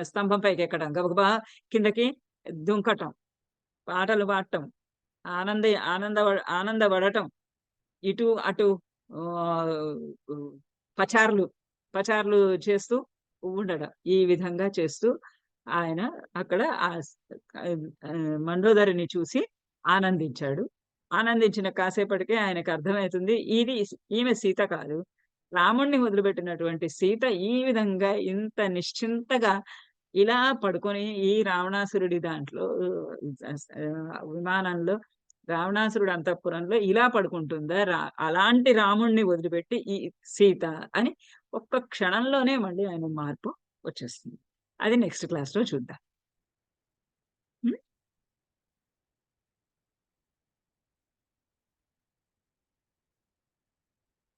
స్తంభం పైకి ఎక్కడం, గబగబా కిందకి దుంకటం, పాటలు పాడటం, ఆనందపడటం, ఇటు అటు పచార్లు చేస్తూ ఉండడం. ఈ విధంగా చేస్తూ ఆయన అక్కడ మండోదరిని చూసి ఆనందించాడు. ఆనందించిన కాసేపటికే ఆయనకు అర్థమవుతుంది ఈమె సీత కాదు, రాముణ్ణి వదిలిపెట్టినటువంటి సీత ఈ విధంగా ఇంత నిశ్చింతగా ఇలా పడుకొని ఈ రావణాసురుడి దాంట్లో విమానంలో, రావణాసురుడు అంతఃపురంలో ఇలా పడుకుంటుందా, అలాంటి రాముణ్ణి వదిలిపెట్టి ఈ సీత అని ఒక్క క్షణంలోనే మళ్ళీ ఆయన మార్పు వచ్చేస్తుంది. అది నెక్స్ట్ క్లాస్ లో చూద్దాం.